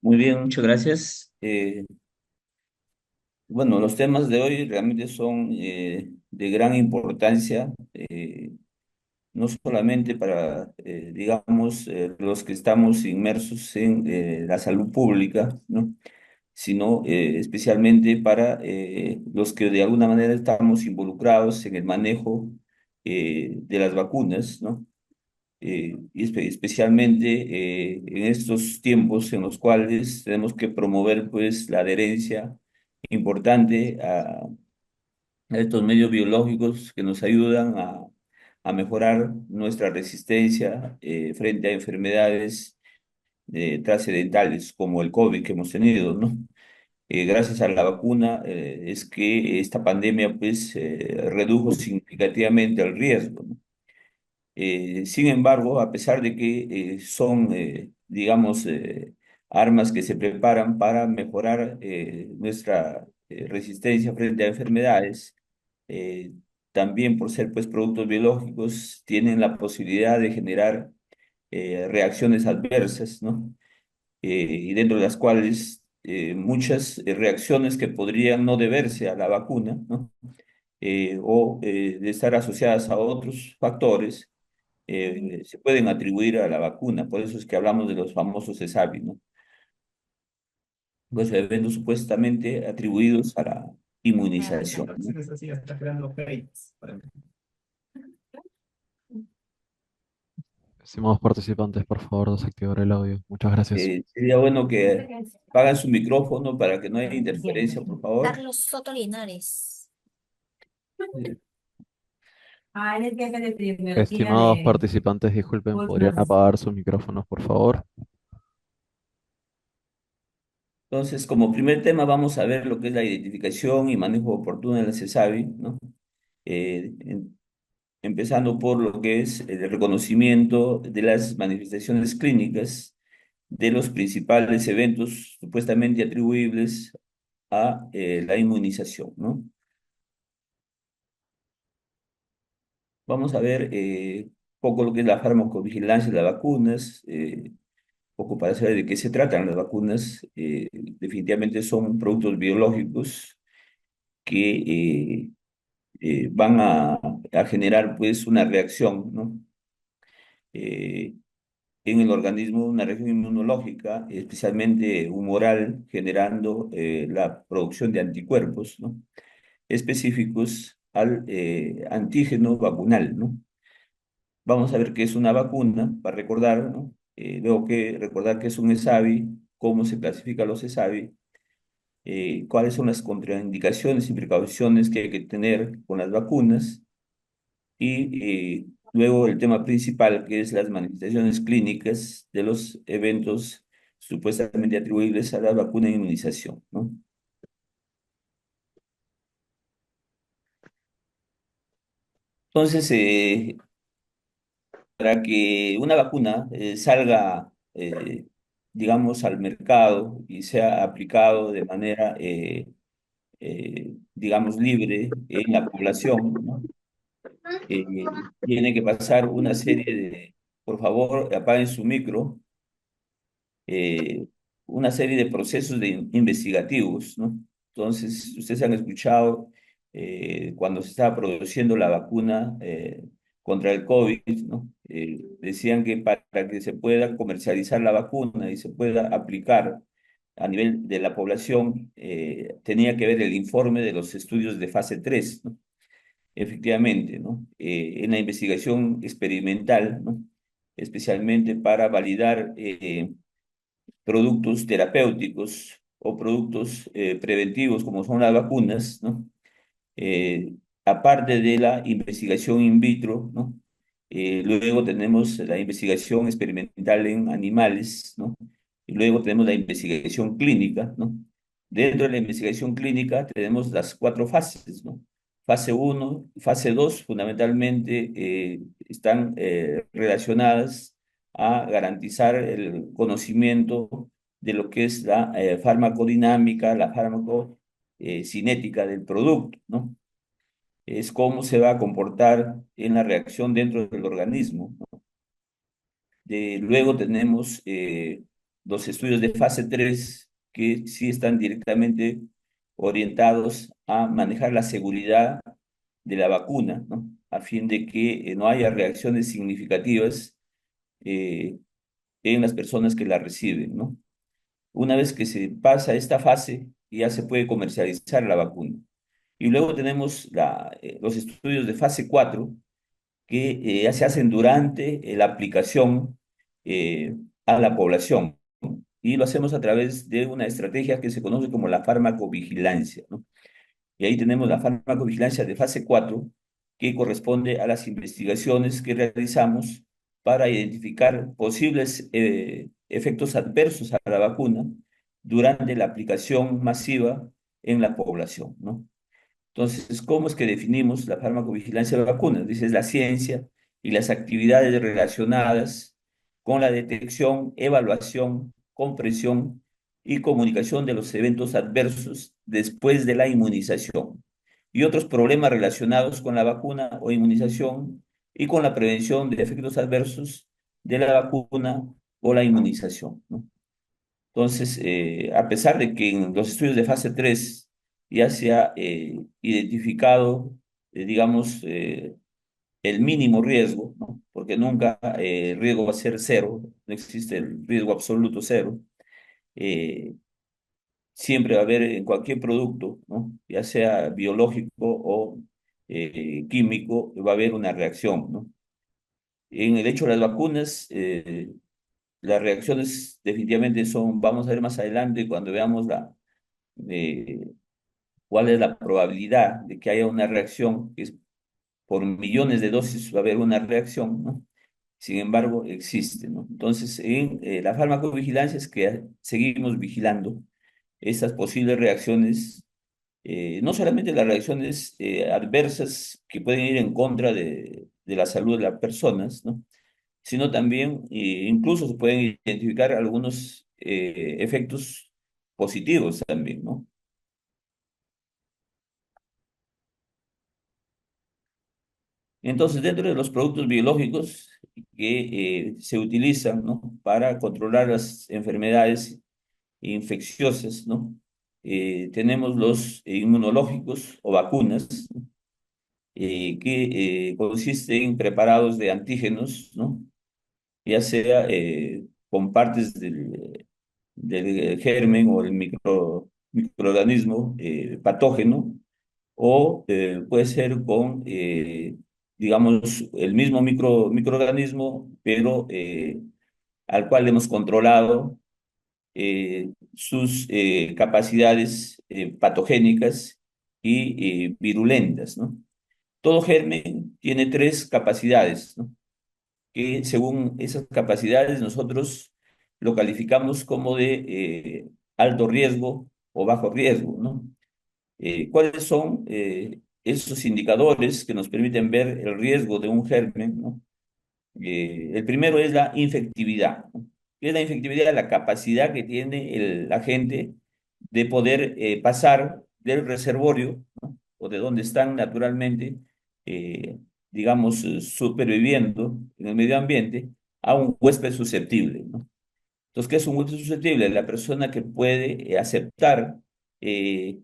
Muy bien, muchas gracias. Bueno, los temas de hoy realmente son de gran importancia, no solamente para, digamos, los que estamos inmersos en la salud pública, ¿no? Sino especialmente para los que de alguna manera estamos involucrados en el manejo de las vacunas, ¿no? Especialmente en estos tiempos en los cuales tenemos que promover pues la adherencia importante a estos medios biológicos que nos ayudan a mejorar nuestra resistencia frente a enfermedades trascendentales como el COVID que hemos tenido, ¿no? Gracias a la vacuna es que esta pandemia pues redujo significativamente el riesgo, ¿no? Sin embargo, a pesar de que son, digamos, armas que se preparan para mejorar nuestra resistencia frente a enfermedades, eh, también por ser pues productos biológicos, tienen la posibilidad de generar reacciones adversas, ¿no? Y dentro de las cuales muchas reacciones que podrían no deberse a la vacuna, ¿no? O de estar asociadas a otros factores se pueden atribuir a la vacuna. Por eso es que hablamos de los famosos ESAVI, ¿no? Los eventos supuestamente atribuidos a la inmunización, ¿no? Estimados participantes, por favor, desactivar el audio. Muchas gracias. Sería bueno que apagan su micrófono para que no haya interferencia, por favor. Carlos Soto Linares. Eh, Ah, él es el jefe de epidemiología Estimados de participantes, disculpen, ¿podrían Goldman. apagar sus micrófonos, por favor? Entonces, como primer tema, vamos a ver lo que es la identificación y manejo oportuno de la CESAVI, ¿no? Empezando por lo que es el reconocimiento de las manifestaciones clínicas de los principales eventos supuestamente atribuibles a la inmunización, ¿no? Vamos a ver poco lo que es la farmacovigilancia de las vacunas, poco para saber de qué se tratan las vacunas. Definitivamente son productos biológicos que van a generar pues una reacción, ¿no? Eh, en el organismo una reacción inmunológica, especialmente humoral, generando la producción de anticuerpos, ¿no? Específicos al antígeno vacunal, ¿no? Vamos a ver qué es una vacuna, para recordar, ¿no? Luego que recordar qué es un ESAVI, cómo se clasifican los ESAVI, cuáles son las contraindicaciones y precauciones que hay que tener con las vacunas y luego el tema principal, que es las manifestaciones clínicas de los eventos supuestamente atribuibles a la vacuna e inmunización, ¿no? Entonces, para que una vacuna salga, digamos, al mercado y sea aplicado de manera, digamos, libre en la población, ¿no? Tiene que pasar una serie de, por favor, apaguen su micro, eh, una serie de procesos investigativos, ¿no? Entonces, ustedes han escuchado cuando se estaba produciendo la vacuna contra el COVID, ¿no? Decían que para que se pueda comercializar la vacuna y se pueda aplicar a nivel de la población, tenía que ver el informe de los estudios de fase 3, ¿no? Efectivamente, ¿no? En la investigación experimental, ¿no? Especialmente para validar productos terapéuticos o productos preventivos como son las vacunas, ¿no? Aparte de la investigación in vitro, ¿no? Luego tenemos la investigación experimental en animales, ¿no? Y luego tenemos la investigación clínica, ¿no? Dentro de la investigación clínica tenemos las cuatro fases, ¿no? Fase uno, fase 2, fundamentalmente están relacionadas a garantizar el conocimiento de lo que es la farmacodinámica, la farmacocinética del producto, ¿no? Es cómo se va a comportar en la reacción dentro del organismo, ¿no? Luego tenemos los estudios de fase 3 que sí están directamente orientados a manejar la seguridad de la vacuna, ¿no? A fin de que no haya reacciones significativas eh, en las personas que la reciben, ¿no? Una vez que se pasa esta fase, ya se puede comercializar la vacuna. Y luego tenemos los estudios de fase 4 que ya se hacen durante la aplicación eh, a la población, ¿no? Y lo hacemos a través de una estrategia que se conoce como la farmacovigilancia, ¿no? Y ahí tenemos la farmacovigilancia de fase 4 que corresponde a las investigaciones que realizamos para identificar posibles efectos adversos a la vacuna durante la aplicación masiva en la población, ¿no? Entonces, ¿cómo es que definimos la farmacovigilancia de vacunas? Dice, es la ciencia y las actividades relacionadas con la detección, evaluación, comprensión y comunicación de los eventos adversos después de la inmunización y otros problemas relacionados con la vacuna o inmunización y con la prevención de efectos adversos de la vacuna o la inmunización, ¿no? Entonces, a pesar de que en los estudios de fase 3 ya se ha identificado, digamos, el mínimo riesgo, ¿no? Porque nunca el riesgo va a ser cero, no existe el riesgo absoluto cero. eh, Siempre va a haber en cualquier producto, ¿no? Ya sea biológico o químico, va a haber una reacción, ¿no? En el hecho de las vacunas, las reacciones definitivamente son, vamos a ver más adelante cuando veamos de cuál es la probabilidad de que haya una reacción, que es por millones de dosis va a haber una reacción, ¿no? Sin embargo, existe, ¿no? Entonces, en la farmacovigilancia es que seguimos vigilando estas posibles reacciones, no solamente las reacciones adversas que pueden ir en contra de la salud de las personas, ¿no? Sino también, incluso se pueden identificar algunos efectos positivos también, ¿no? Entonces, dentro de los productos biológicos que se utilizan, ¿no? Para controlar las enfermedades infecciosas, ¿no? Tenemos los inmunológicos o vacunas, ¿no? Que consisten en preparados de antígenos, ¿no? Ya sea con partes del germen o el microorganismo patógeno, o puede ser con, digamos, el mismo microorganismo, pero al cual hemos controlado sus capacidades patogénicas y virulentas, ¿no? Todo germen tiene tres capacidades, ¿no? Que según esas capacidades nosotros lo calificamos como de alto riesgo o bajo riesgo, ¿no? ¿Cuáles son esos indicadores que nos permiten ver el riesgo de un germen, ¿no? El primero es la infectividad, ¿no? ¿Qué es la infectividad? La capacidad que tiene el agente de poder pasar del reservorio, ¿no? O de donde están naturalmente, eh, digamos, superviviendo en el medio ambiente, a un huésped susceptible, ¿no? Entonces, ¿qué es un huésped susceptible? La persona que puede aceptar eh,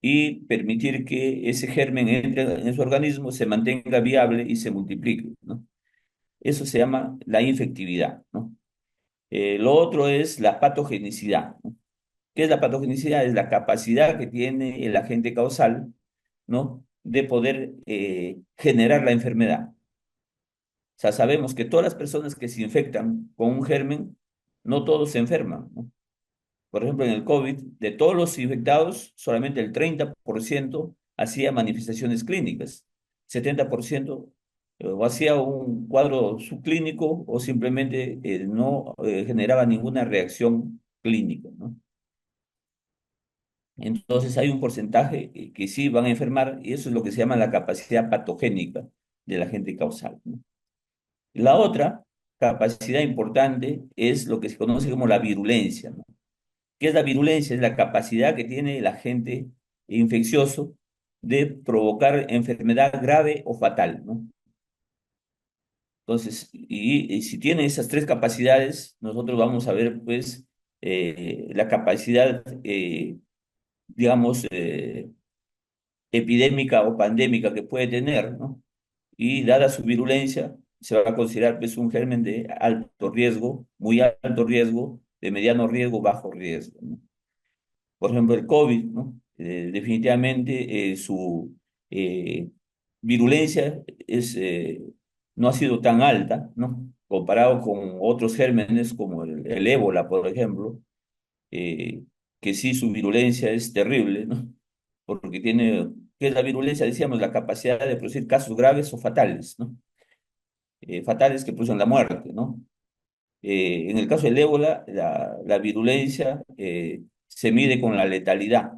y permitir que ese germen entre en su organismo, se mantenga viable y se multiplique, ¿no? Eso se llama la infectividad, ¿no? Lo otro es la patogenicidad, ¿no? ¿Qué es la patogenicidad? Es la capacidad que tiene el agente causal, ¿no? De poder generar la enfermedad. O sea, sabemos que todas las personas que se infectan con un germen, no todos se enferman, ¿no? Por ejemplo, en el COVID, de todos los infectados, solamente el 30% hacía manifestaciones clínicas, 70% o hacía un cuadro subclínico o simplemente no generaba ninguna reacción clínica, ¿no? Entonces hay un porcentaje que sí van a enfermar y eso es lo que se llama la capacidad patogénica del agente causal, ¿no? La otra capacidad importante es lo que se conoce como la virulencia, ¿no? ¿Qué es la virulencia? Es la capacidad que tiene el agente infeccioso de provocar enfermedad grave o fatal, ¿no? Entonces, y si tiene esas tres capacidades, nosotros vamos a ver, pues, la capacidad, digamos, epidémica o pandémica que puede tener, ¿no? Y dada su virulencia, se va a considerar pues, un germen de alto riesgo, muy alto riesgo, de mediano riesgo, bajo riesgo, ¿no? Por ejemplo, el COVID, ¿no? Definitivamente su eh, virulencia no ha sido tan alta, ¿no? Comparado con otros gérmenes como el ébola, por ejemplo, eh, que sí su virulencia es terrible, ¿no? Porque tiene, ¿qué es la virulencia? Decíamos, la capacidad de producir casos graves o fatales, ¿no? Fatales que producen la muerte, ¿no? En el caso del ébola, la virulencia se mide con la letalidad.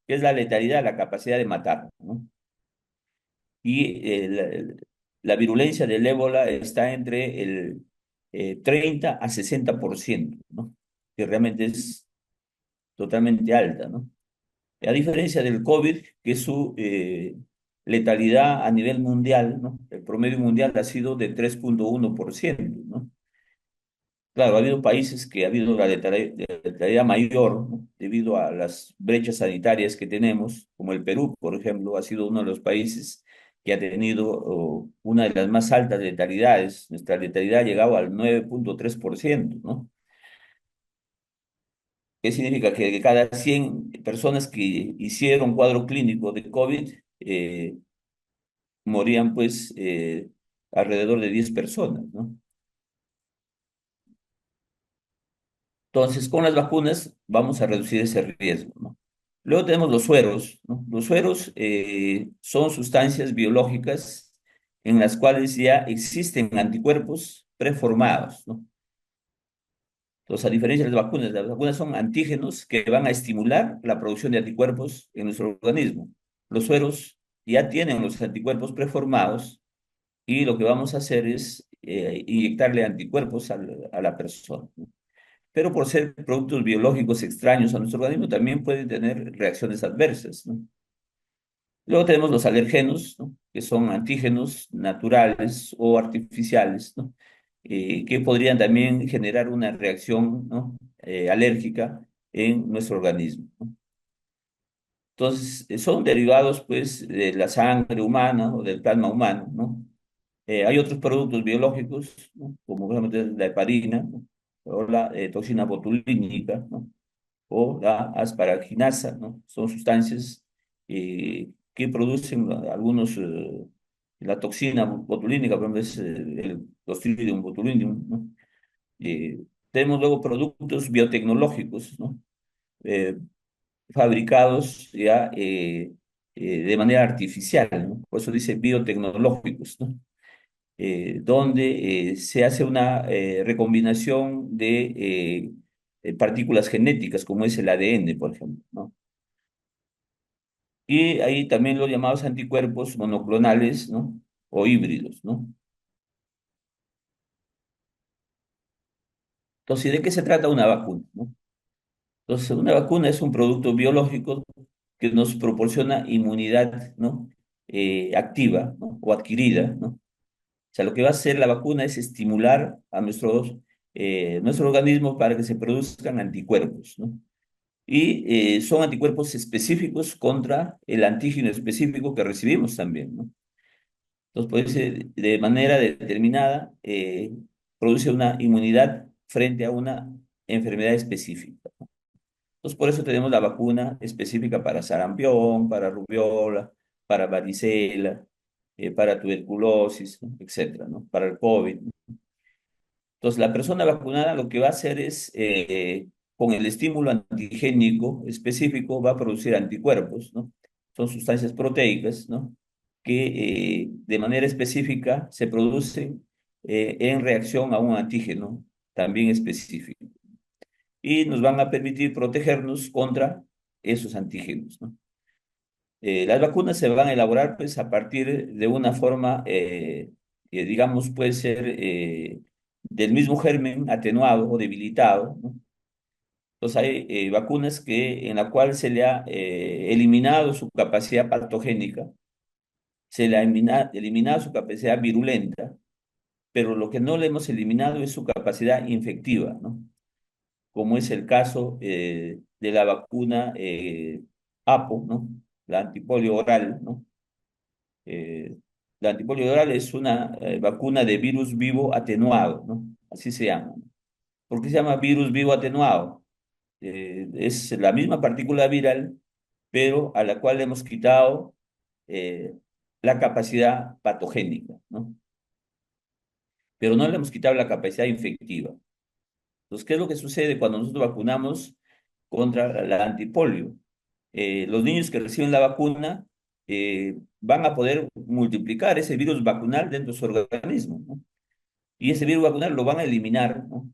¿Qué es la letalidad? La capacidad de matar, ¿no? Y la virulencia del ébola está entre el 30 a 60%, ¿no? Que realmente es totalmente alta, ¿no? A diferencia del COVID, que su letalidad a nivel mundial, ¿no? El promedio mundial ha sido de 3,1%, ¿no? Claro, ha habido países que ha habido letalidad mayor, ¿no? Debido a las brechas sanitarias que tenemos, como el Perú, por ejemplo, ha sido uno de los países que ha tenido una de las más altas letalidades. Nuestra letalidad ha llegado al 9,3%, ¿no? ¿Qué significa? Que de cada 100 personas que hicieron cuadro clínico de COVID, morían pues alrededor de 10 personas, ¿no? Entonces, con las vacunas vamos a reducir ese riesgo, ¿no? Luego tenemos los sueros, ¿no? Los sueros son sustancias biológicas en las cuales ya existen anticuerpos preformados, ¿no? Entonces, a diferencia de las vacunas son antígenos que van a estimular la producción de anticuerpos en nuestro organismo. Los sueros ya tienen los anticuerpos preformados y lo que vamos a hacer es inyectarle anticuerpos a la persona, ¿no? Pero por ser productos biológicos extraños a nuestro organismo, también pueden tener reacciones adversas, ¿no? Luego tenemos los alergenos, ¿no? Que son antígenos naturales o artificiales, ¿no? Que podrían también generar una reacción, ¿no? Alérgica en nuestro organismo, ¿no? Entonces, son derivados, pues, de la sangre humana o del plasma humano, ¿no? Hay otros productos biológicos, ¿no? Como por ejemplo la heparina, ¿no? O la toxina botulínica, ¿no? O la asparaginasa, ¿no? Son sustancias que producen algunos, la toxina botulínica, por ejemplo, es el Clostridium botulinum, ¿no? Eh, Tenemos luego productos biotecnológicos, ¿no? Eh, Fabricados ya de manera artificial, ¿no? Por eso dice biotecnológicos, ¿no? Donde se hace una recombinación de partículas genéticas, como es el ADN, por ejemplo, ¿no? Y ahí también los llamados anticuerpos monoclonales, ¿no? O híbridos, ¿no? Entonces, ¿de qué se trata una vacuna, no? Entonces, una vacuna es un producto biológico que nos proporciona inmunidad, ¿no? Activa, ¿no? O adquirida, ¿no? O sea, lo que va a hacer la vacuna es estimular a nuestro organismo para que se produzcan anticuerpos, ¿no? Y son anticuerpos específicos contra el antígeno específico que recibimos también, ¿no? Entonces, puede ser de manera determinada, produce una inmunidad frente a una enfermedad específica. Entonces, por eso tenemos la vacuna específica para sarampión, para rubiola, para varicela, para tuberculosis, ¿no? Etcétera, ¿no? Para el COVID, ¿no? Entonces, la persona vacunada lo que va a hacer es, con el estímulo antigénico específico, va a producir anticuerpos, ¿no? Son sustancias proteicas, ¿no? Que de manera específica se producen en reacción a un antígeno también específico. Y nos van a permitir protegernos contra esos antígenos, ¿no? Las vacunas se van a elaborar, pues, a partir de una forma que, digamos, puede ser del mismo germen atenuado o debilitado, ¿no? Entonces hay vacunas en la cual se le ha eliminado su capacidad patogénica, se le ha eliminado su capacidad virulenta, pero lo que no le hemos eliminado es su capacidad infectiva, ¿no? como es el caso de la vacuna APO, ¿no? La antipolio oral, ¿no? Eh, la antipolio oral es una vacuna de virus vivo atenuado, ¿no? Así se llama. ¿Por qué se llama virus vivo atenuado? Es la misma partícula viral, pero a la cual le hemos quitado eh, la capacidad patogénica, ¿no? Pero no le hemos quitado la capacidad infectiva. Entonces, ¿qué es lo que sucede cuando nosotros vacunamos contra la antipolio? Los niños que reciben la vacuna van a poder multiplicar ese virus vacunal dentro de su organismo, ¿no? Y ese virus vacunal lo van a eliminar, ¿no?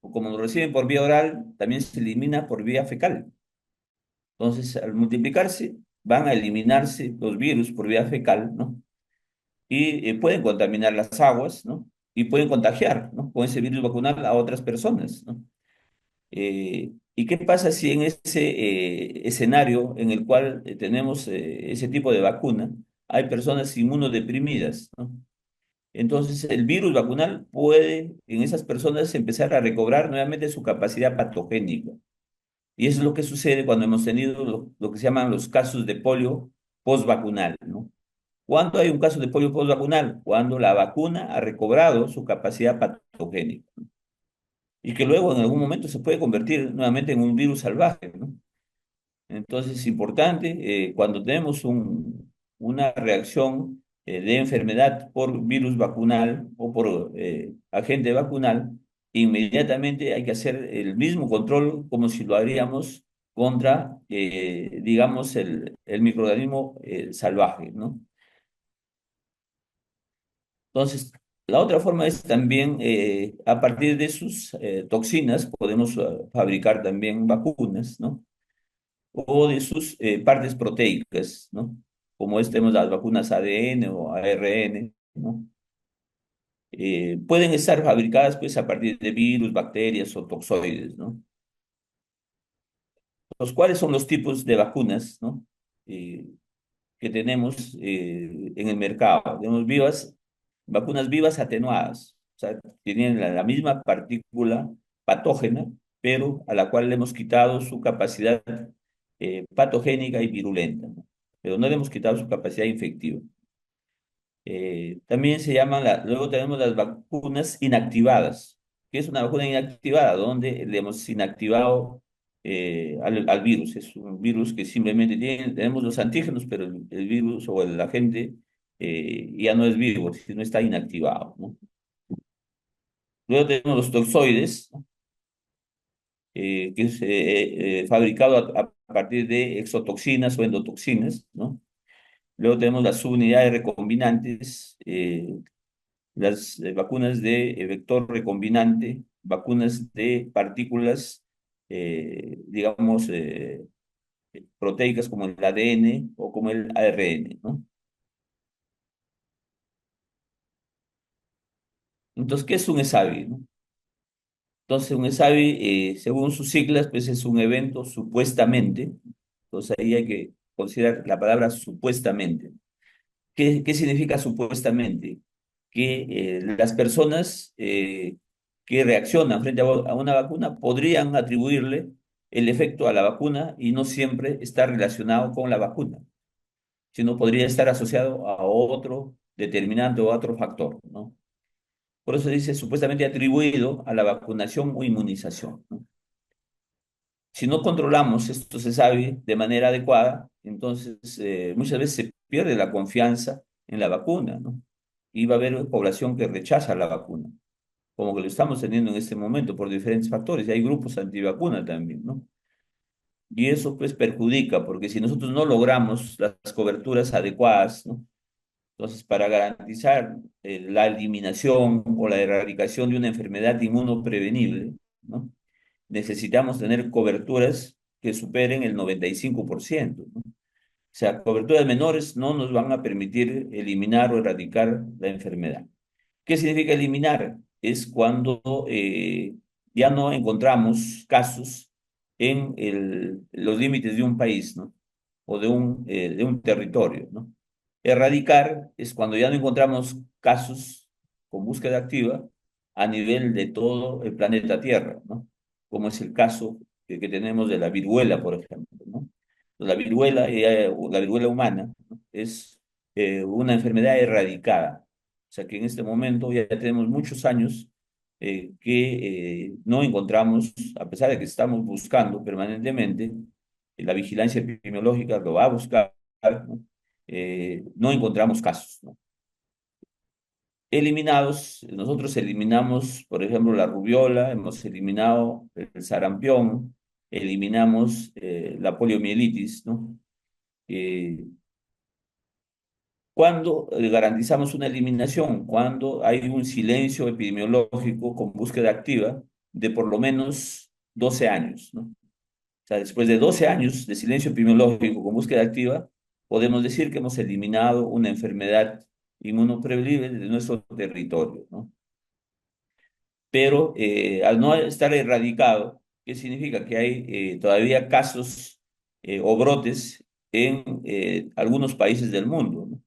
O como lo reciben por vía oral, también se elimina por vía fecal. Entonces, al multiplicarse, van a eliminarse los virus por vía fecal, ¿no? Y pueden contaminar las aguas, ¿no? Y pueden contagiar, ¿no? Con ese virus vacunal a otras personas, ¿no? ¿Y qué pasa si en ese escenario en el cual tenemos ese tipo de vacuna, hay personas inmunodeprimidas, ¿no? Entonces, el virus vacunal puede en esas personas empezar a recobrar nuevamente su capacidad patogénica. Y eso es lo que sucede cuando hemos tenido lo que se llaman los casos de polio postvacunal, ¿no? ¿Cuándo hay un caso de polio postvacunal? Cuando la vacuna ha recobrado su capacidad patogénica y que luego en algún momento se puede convertir nuevamente en un virus salvaje, ¿no? Entonces es importante, cuando tenemos una reacción de enfermedad por virus vacunal o por agente vacunal, inmediatamente hay que hacer el mismo control como si lo haríamos contra, digamos, el microorganismo salvaje, ¿no? Entonces, la otra forma es también, a partir de sus toxinas, podemos fabricar también vacunas, ¿no? O de sus partes proteicas, ¿no? Como tenemos las vacunas ADN o ARN, ¿no? Pueden estar fabricadas pues a partir de virus, bacterias o toxoides, ¿no? ¿Cuáles son los tipos de vacunas, ¿no? Eh, que tenemos en el mercado? Tenemos vacunas vivas atenuadas, o sea, tienen la misma partícula patógena, pero a la cual le hemos quitado su capacidad patogénica y virulenta, ¿no? Pero no le hemos quitado su capacidad infectiva. También se llaman, luego tenemos las vacunas inactivadas. ¿Qué es una vacuna inactivada? Donde le hemos inactivado al virus. Es un virus que simplemente tenemos los antígenos, pero el virus o el agente ya no es vivo, sino está inactivado, ¿no? Luego tenemos los toxoides, ¿no? Que es fabricado a partir de exotoxinas o endotoxinas, ¿no? Luego tenemos las unidades recombinantes, las vacunas de vector recombinante, vacunas de partículas, digamos, proteicas como el ADN o como el ARN, ¿no? Entonces, ¿qué es un ESAVI, no? Entonces, un ESAVI, según sus siglas, pues es un evento supuestamente. Entonces, ahí hay que considerar la palabra supuestamente. ¿Qué significa supuestamente? Que las personas que reaccionan frente a una vacuna podrían atribuirle el efecto a la vacuna y no siempre está relacionado con la vacuna, sino podría estar asociado a otro determinante o a otro factor, ¿no? Por eso dice supuestamente atribuido a la vacunación o inmunización, ¿no? Si no controlamos, esto se sabe de manera adecuada, entonces muchas veces se pierde la confianza en la vacuna, ¿no? Y va a haber población que rechaza la vacuna, como que lo estamos teniendo en este momento por diferentes factores, y hay grupos antivacuna también, ¿no? Y eso pues perjudica, porque si nosotros no logramos las coberturas adecuadas, ¿no? Entonces, para garantizar la eliminación o la erradicación de una enfermedad inmunoprevenible, ¿no? Necesitamos tener coberturas que superen el 95%, ¿no? O sea, coberturas menores no nos van a permitir eliminar o erradicar la enfermedad. ¿Qué significa eliminar? Es cuando ya no encontramos casos en los límites de un país, ¿no? O de un territorio, ¿no? Erradicar es cuando ya no encontramos casos con búsqueda activa a nivel de todo el planeta Tierra, ¿no? como es el caso que tenemos de la viruela, por ejemplo, ¿no? La viruela humana, ¿no? Es una enfermedad erradicada. O sea que en este momento ya tenemos muchos años no encontramos, a pesar de que estamos buscando permanentemente, la vigilancia epidemiológica lo va a buscar, ¿no? No encontramos casos, ¿no? Eliminados, nosotros eliminamos, por ejemplo, la rubiola, hemos eliminado el sarampión, eliminamos la poliomielitis, ¿no? Eh, ¿Cuándo garantizamos una eliminación? Cuando hay un silencio epidemiológico con búsqueda activa de por lo menos 12 años, ¿no? O sea, después de 12 años de silencio epidemiológico con búsqueda activa, podemos decir que hemos eliminado una enfermedad inmunoprevisible de nuestro territorio, ¿no? Pero al no estar erradicado, ¿qué significa? Que hay todavía casos o brotes en algunos países del mundo, ¿no?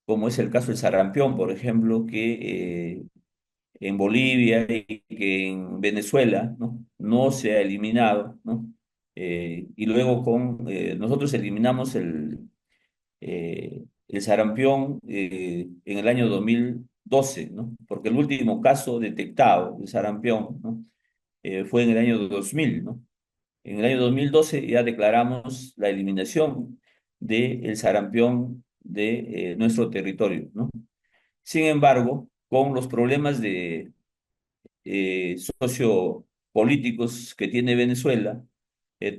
Como es el caso del sarampión, por ejemplo, que en Bolivia y que en Venezuela, ¿no? No se ha eliminado, ¿no? Y luego nosotros eliminamos el sarampión en el año 2012, ¿no? Porque el último caso detectado de sarampión, ¿no? Fue en el año 2000, ¿no? En el año 2012 ya declaramos la eliminación del sarampión de nuestro territorio, ¿no? Sin embargo, con los problemas sociopolíticos que tiene Venezuela,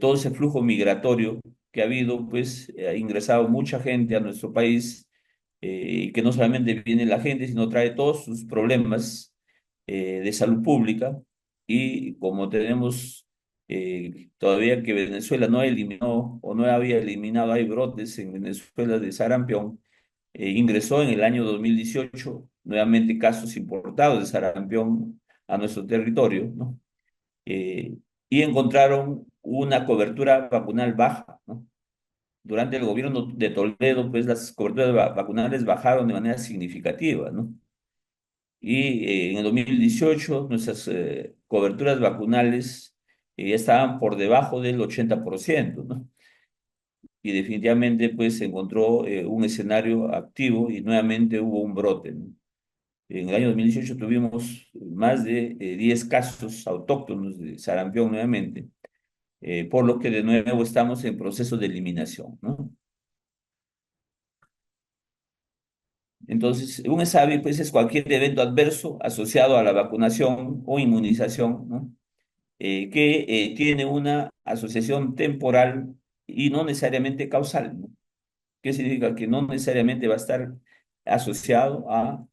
todo ese flujo migratorio que ha habido, pues ha ingresado mucha gente a nuestro país, y que no solamente viene la gente, sino trae todos sus problemas de salud pública. Y como tenemos todavía que Venezuela no eliminó o no había eliminado, hay brotes en Venezuela de sarampión, ingresó en el año 2018 nuevamente casos importados de sarampión a nuestro territorio, ¿no? Eh, y encontraron una cobertura vacunal baja, ¿no? Durante el gobierno de Toledo, pues las coberturas vacunales bajaron de manera significativa, ¿no? Y en el 2018 nuestras coberturas vacunales ya estaban por debajo del 80%, ¿no? Y definitivamente pues se encontró un escenario activo y nuevamente hubo un brote, ¿no? En el año 2018 tuvimos más de 10 casos autóctonos de sarampión nuevamente, por lo que de nuevo estamos en proceso de eliminación, ¿no? Entonces, un ESAVI pues, es cualquier evento adverso asociado a la vacunación o inmunización, ¿no? Que tiene una asociación temporal y no necesariamente causal, ¿no? ¿Qué significa? Que no necesariamente va a estar asociado a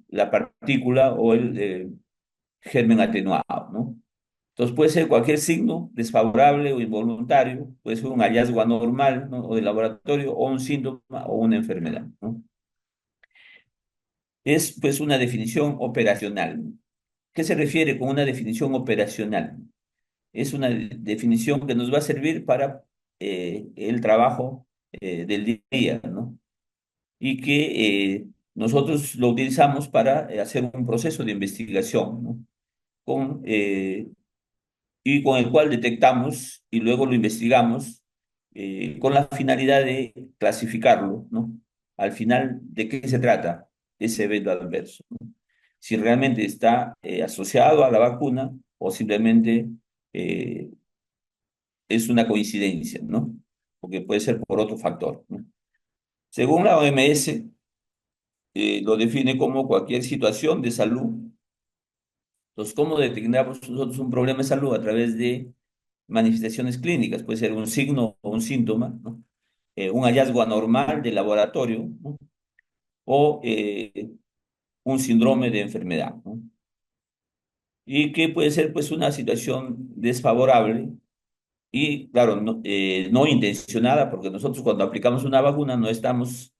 la partícula o el germen atenuado, ¿no? Entonces puede ser cualquier signo desfavorable o involuntario, puede ser un hallazgo anormal, ¿no? O de laboratorio, o un síntoma o una enfermedad, ¿no? Es pues una definición operacional. ¿Qué se refiere con una definición operacional? Es una definición que nos va a servir para el trabajo del día, ¿no? Y que nosotros lo utilizamos para hacer un proceso de investigación, ¿no? Y con el cual detectamos y luego lo investigamos con la finalidad de clasificarlo, ¿no? Al final, ¿de qué se trata ese evento adverso, ¿no? Si realmente está asociado a la vacuna o simplemente eh, es una coincidencia, ¿no? Porque puede ser por otro factor, ¿no? Según la OMS, lo define como cualquier situación de salud. Entonces, ¿cómo detectamos nosotros un problema de salud? A través de manifestaciones clínicas, puede ser un signo o un síntoma, ¿no? Un hallazgo anormal de laboratorio, ¿no? O un síndrome de enfermedad, ¿no? Y que puede ser pues una situación desfavorable y, claro, no intencionada, porque nosotros cuando aplicamos una vacuna no estamos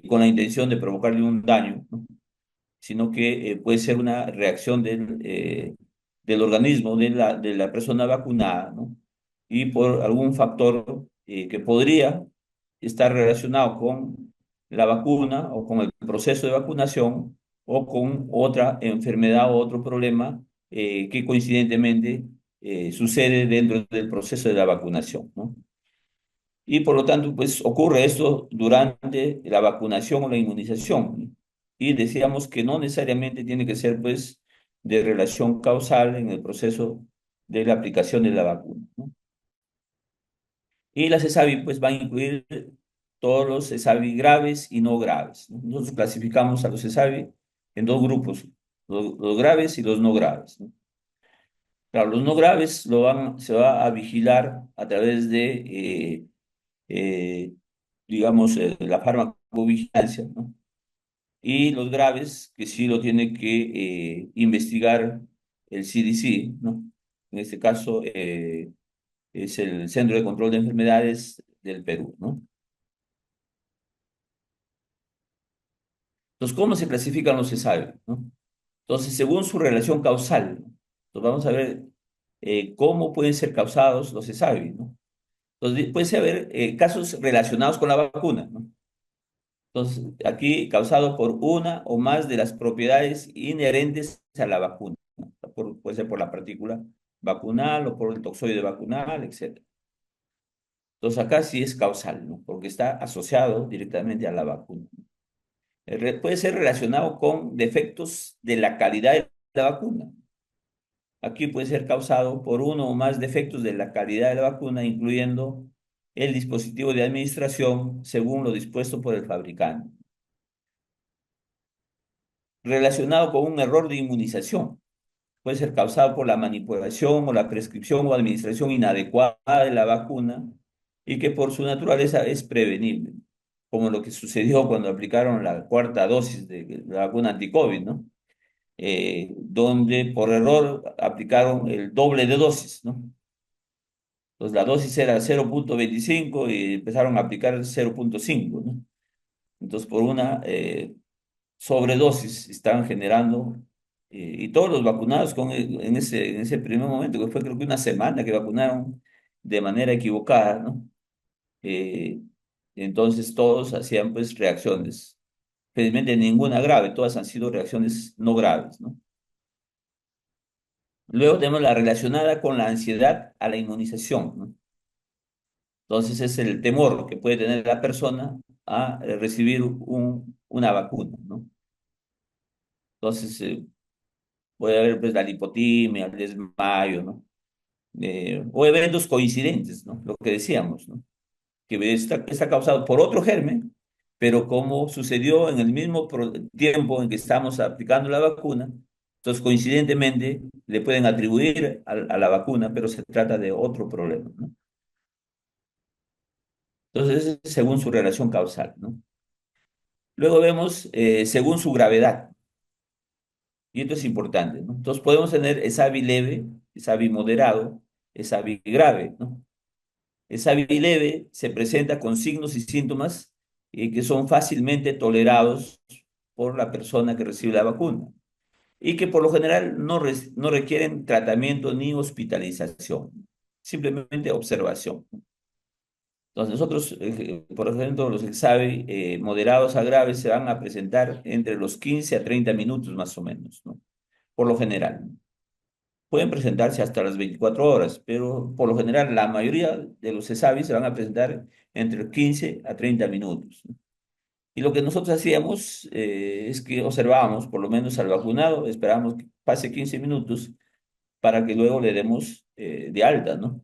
con la intención de provocarle un daño, ¿no? Sino que puede ser una reacción del organismo de la persona vacunada, ¿no? Y por algún factor que podría estar relacionado con la vacuna o con el proceso de vacunación o con otra enfermedad o otro problema que coincidentemente sucede dentro del proceso de la vacunación, ¿no? Y por lo tanto, pues ocurre esto durante la vacunación o la inmunización, ¿no? Y decíamos que no necesariamente tiene que ser, pues, de relación causal en el proceso de la aplicación de la vacuna, ¿no? Y la CESAVI, pues, va a incluir todos los CESAVI graves y no graves, ¿no? Nosotros clasificamos a los CESAVI en dos grupos, los graves y los no graves, ¿no? Claro, los no graves se va a vigilar a través de digamos, la farmacovigilancia, ¿no? Y los graves, que sí lo tiene que investigar el CDC, ¿no? En este caso, es el Centro de Control de Enfermedades del Perú, ¿no? Entonces, ¿cómo se clasifican los CESAVI, ¿no? Entonces, según su relación causal, ¿no? Entonces, vamos a ver cómo pueden ser causados los CESAVI, ¿no? Entonces, puede haber casos relacionados con la vacuna, ¿no? Entonces, aquí causado por una o más de las propiedades inherentes a la vacuna. Puede ser por la partícula vacunal o por el toxoide vacunal, etcétera. Entonces, acá sí es causal, ¿no? Porque está asociado directamente a la vacuna. Puede ser relacionado con defectos de la calidad de la vacuna. Aquí puede ser causado por uno o más defectos de la calidad de la vacuna, incluyendo el dispositivo de administración según lo dispuesto por el fabricante, relacionado con un error de inmunización. Puede ser causado por la manipulación o la prescripción o administración inadecuada de la vacuna y que por su naturaleza es prevenible, como lo que sucedió cuando aplicaron la cuarta dosis de la vacuna anti-COVID, ¿no? Donde por error aplicaron el doble de dosis, ¿no? Entonces la dosis era 0,25 y empezaron a aplicar 0,5, ¿no? Entonces por una sobredosis estaban generando, y todos los vacunados en ese primer momento, que fue creo que una semana que vacunaron de manera equivocada, ¿no? Eh, entonces todos hacían pues reacciones, felizmente ninguna grave, todas han sido reacciones no graves, ¿no? Luego tenemos la relacionada con la ansiedad a la inmunización, ¿no? Entonces es el temor que puede tener la persona a recibir una vacuna, ¿no? Entonces, puede haber pues la lipotimia, el desmayo, ¿no? O eventos coincidentes, ¿no? Lo que decíamos, ¿no? Que está causado por otro germen, pero como sucedió en el mismo tiempo en que estamos aplicando la vacuna, entonces coincidentemente le pueden atribuir a la vacuna, pero se trata de otro problema, ¿no? Entonces, es según su relación causal, ¿no? Luego vemos según su gravedad, y esto es importante, ¿no? Entonces podemos tener ESAVI leve, ESAVI moderado, ESAVI grave, ¿no? ESAVI leve se presenta con signos y síntomas que son fácilmente tolerados por la persona que recibe la vacuna y que por lo general no requieren tratamiento ni hospitalización, simplemente observación. Entonces nosotros, por ejemplo, los ESAVI moderados a graves se van a presentar entre los 15 a 30 minutos más o menos, ¿no? Por lo general. Pueden presentarse hasta las 24 horas, pero por lo general la mayoría de los CESAVI se van a presentar entre 15 a 30 minutos, ¿no? Y lo que nosotros hacíamos es que observábamos, por lo menos al vacunado, esperábamos que pase 15 minutos para que luego le demos de alta, ¿no?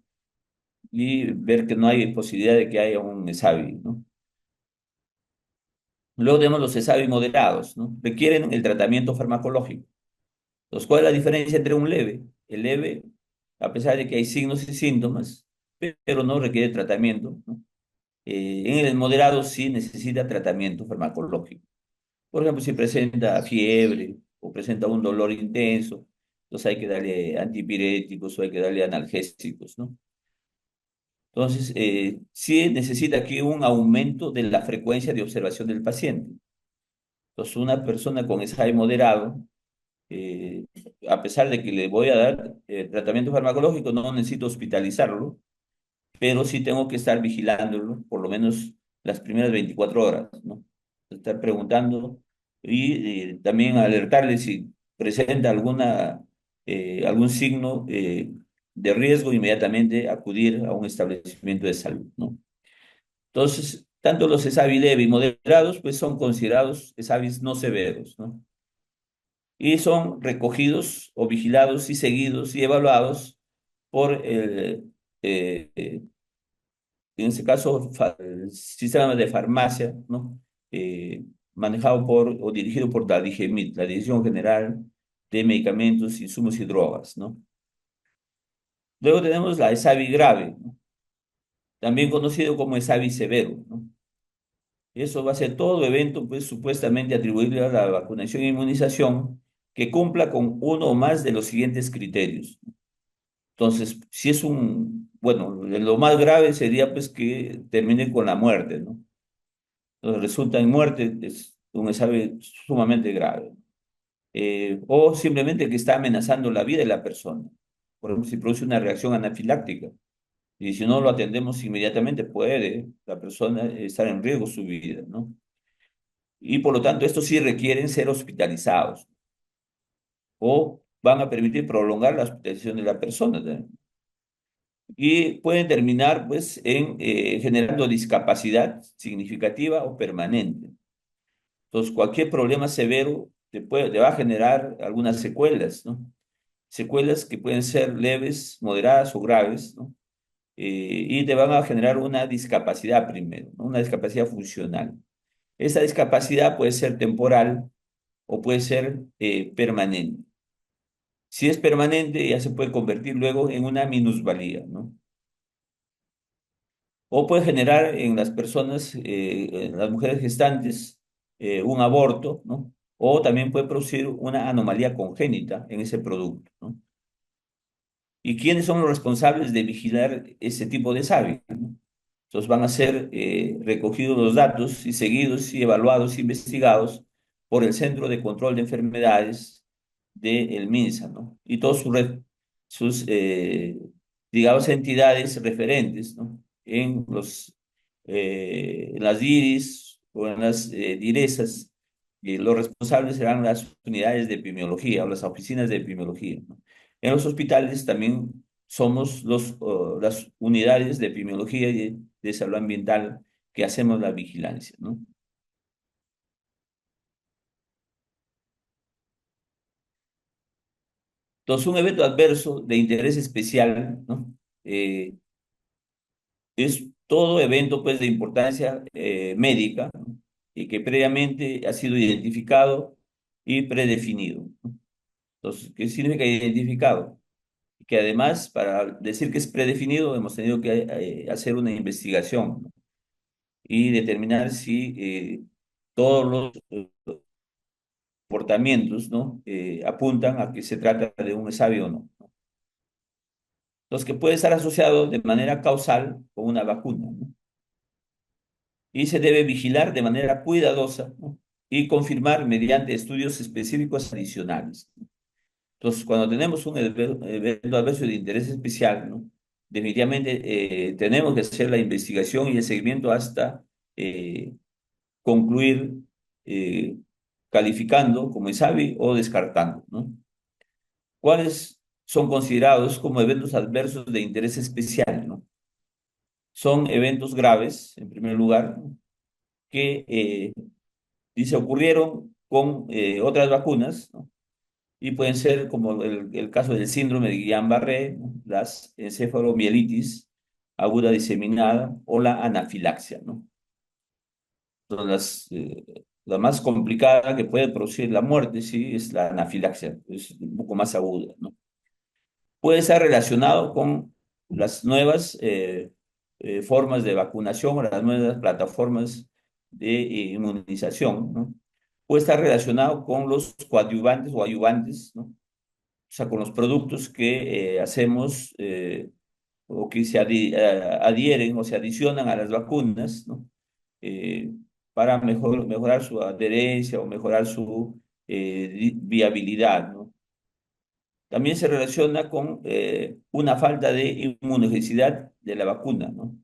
Y ver que no hay posibilidad de que haya un CESAVI, ¿no? Luego tenemos los CESAVI moderados, ¿no? Requieren el tratamiento farmacológico. Entonces, ¿cuál es la diferencia entre un leve? El leve, a pesar de que hay signos y síntomas, pero no requiere tratamiento, ¿no? En el moderado sí necesita tratamiento farmacológico. Por ejemplo, si presenta fiebre o presenta un dolor intenso, entonces hay que darle antipiréticos o hay que darle analgésicos, ¿no? Entonces, sí necesita aquí un aumento de la frecuencia de observación del paciente. Entonces, una persona con SI moderado, eh, a pesar de que le voy a dar tratamiento farmacológico, no necesito hospitalizarlo, pero sí tengo que estar vigilándolo por lo menos las primeras 24 horas, ¿no? Estar preguntando y también alertarle si presenta algún signo de riesgo, inmediatamente acudir a un establecimiento de salud, ¿no? Entonces, tanto los ESAVI leve y moderados, pues son considerados ESAVIs no severos, ¿no? Y son recogidos o vigilados y seguidos y evaluados por en este caso, el sistema de farmacia, ¿no? Eh, Manejado por o dirigido por la DGMID, la Dirección General de Medicamentos, Insumos y Drogas, ¿no? Luego tenemos la ESAVI grave, ¿no? También conocido como ESAVI severo, ¿no? Eso va a ser todo evento, pues, supuestamente atribuible a la vacunación e inmunización que cumpla con uno o más de los siguientes criterios. Entonces, si es bueno, lo más grave sería, pues, que termine con la muerte, ¿no? Entonces, resulta en muerte, es un examen sumamente grave. O simplemente que está amenazando la vida de la persona. Por ejemplo, si produce una reacción anafiláctica. Y si no lo atendemos inmediatamente, puede la persona estar en riesgo su vida, ¿no? Y por lo tanto, estos sí requieren ser hospitalizados o van a permitir prolongar la hospitalización de la persona, ¿no? Y pueden terminar, pues, generando discapacidad significativa o permanente. Entonces, cualquier problema severo te va a generar algunas secuelas, ¿no? Secuelas que pueden ser leves, moderadas o graves, ¿no? Y te van a generar una discapacidad primero, ¿no? Una discapacidad funcional. Esa discapacidad puede ser temporal o puede ser permanente. Si es permanente, ya se puede convertir luego en una minusvalía, ¿no? O puede generar en las personas, en las mujeres gestantes, un aborto, ¿no? O también puede producir una anomalía congénita en ese producto, ¿no? ¿Y quiénes son los responsables de vigilar ese tipo de desagüe, ¿no? Entonces van a ser recogidos los datos y seguidos y evaluados, investigados por el Centro de Control de Enfermedades del MINSA, ¿no? Y todos sus digamos, entidades referentes, ¿no? En las DIRIS o en las DIRESAS, y los responsables serán las unidades de epidemiología o las oficinas de epidemiología, ¿no? En los hospitales también somos las unidades de epidemiología y de salud ambiental que hacemos la vigilancia, ¿no? Entonces, un evento adverso de interés especial, ¿no? Eh, es todo evento, pues, de importancia médica, ¿no? Y que previamente ha sido identificado y predefinido, ¿no? Entonces, ¿qué significa identificado? Que además, para decir que es predefinido, hemos tenido que hacer una investigación, ¿no? Y determinar si todos los comportamientos, ¿no? Apuntan a que se trata de un sabio o no. Los que puede estar asociado de manera causal con una vacuna, ¿no? Y se debe vigilar de manera cuidadosa, ¿no? Y confirmar mediante estudios específicos adicionales. Entonces, cuando tenemos un evento adverso de interés especial, ¿no? Definitivamente tenemos que hacer la investigación y el seguimiento hasta eh, concluir eh, calificando como ISABI o descartando, ¿no? ¿Cuáles son considerados como eventos adversos de interés especial, ¿no? Son eventos graves, en primer lugar, ¿no? Que dice ocurrieron con otras vacunas, ¿no? Y pueden ser como el caso del síndrome de Guillain-Barré, ¿no? Las encefalomielitis aguda diseminada o la anafilaxia, ¿no? Son la más complicada que puede producir la muerte, sí, es la anafilaxia, es un poco más aguda, ¿no? Puede estar relacionado con las nuevas formas de vacunación o las nuevas plataformas de inmunización, ¿no? Puede estar relacionado con los coadyuvantes o ayuvantes, ¿no? O sea, con los productos que hacemos o que adhieren o se adicionan a las vacunas, ¿no? Eh, para mejorar su adherencia o mejorar su viabilidad, ¿no? También se relaciona con una falta de inmunogenicidad de la vacuna, ¿no?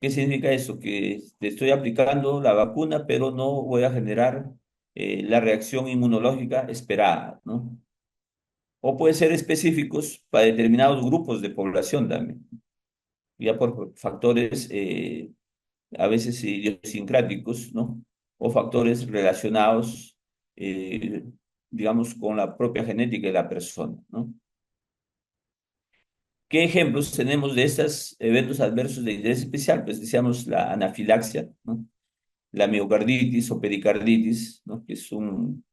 ¿Qué significa eso? Que te estoy aplicando la vacuna, pero no voy a generar la reacción inmunológica esperada, ¿no? O puede ser específicos para determinados grupos de población también, ya por factores a veces idiosincráticos, ¿no? O factores relacionados, eh, digamos, con la propia genética de la persona, ¿no? ¿Qué ejemplos tenemos de estos eventos adversos de interés especial? Pues decíamos la anafilaxia, ¿no? La miocarditis o pericarditis, ¿no? Que es un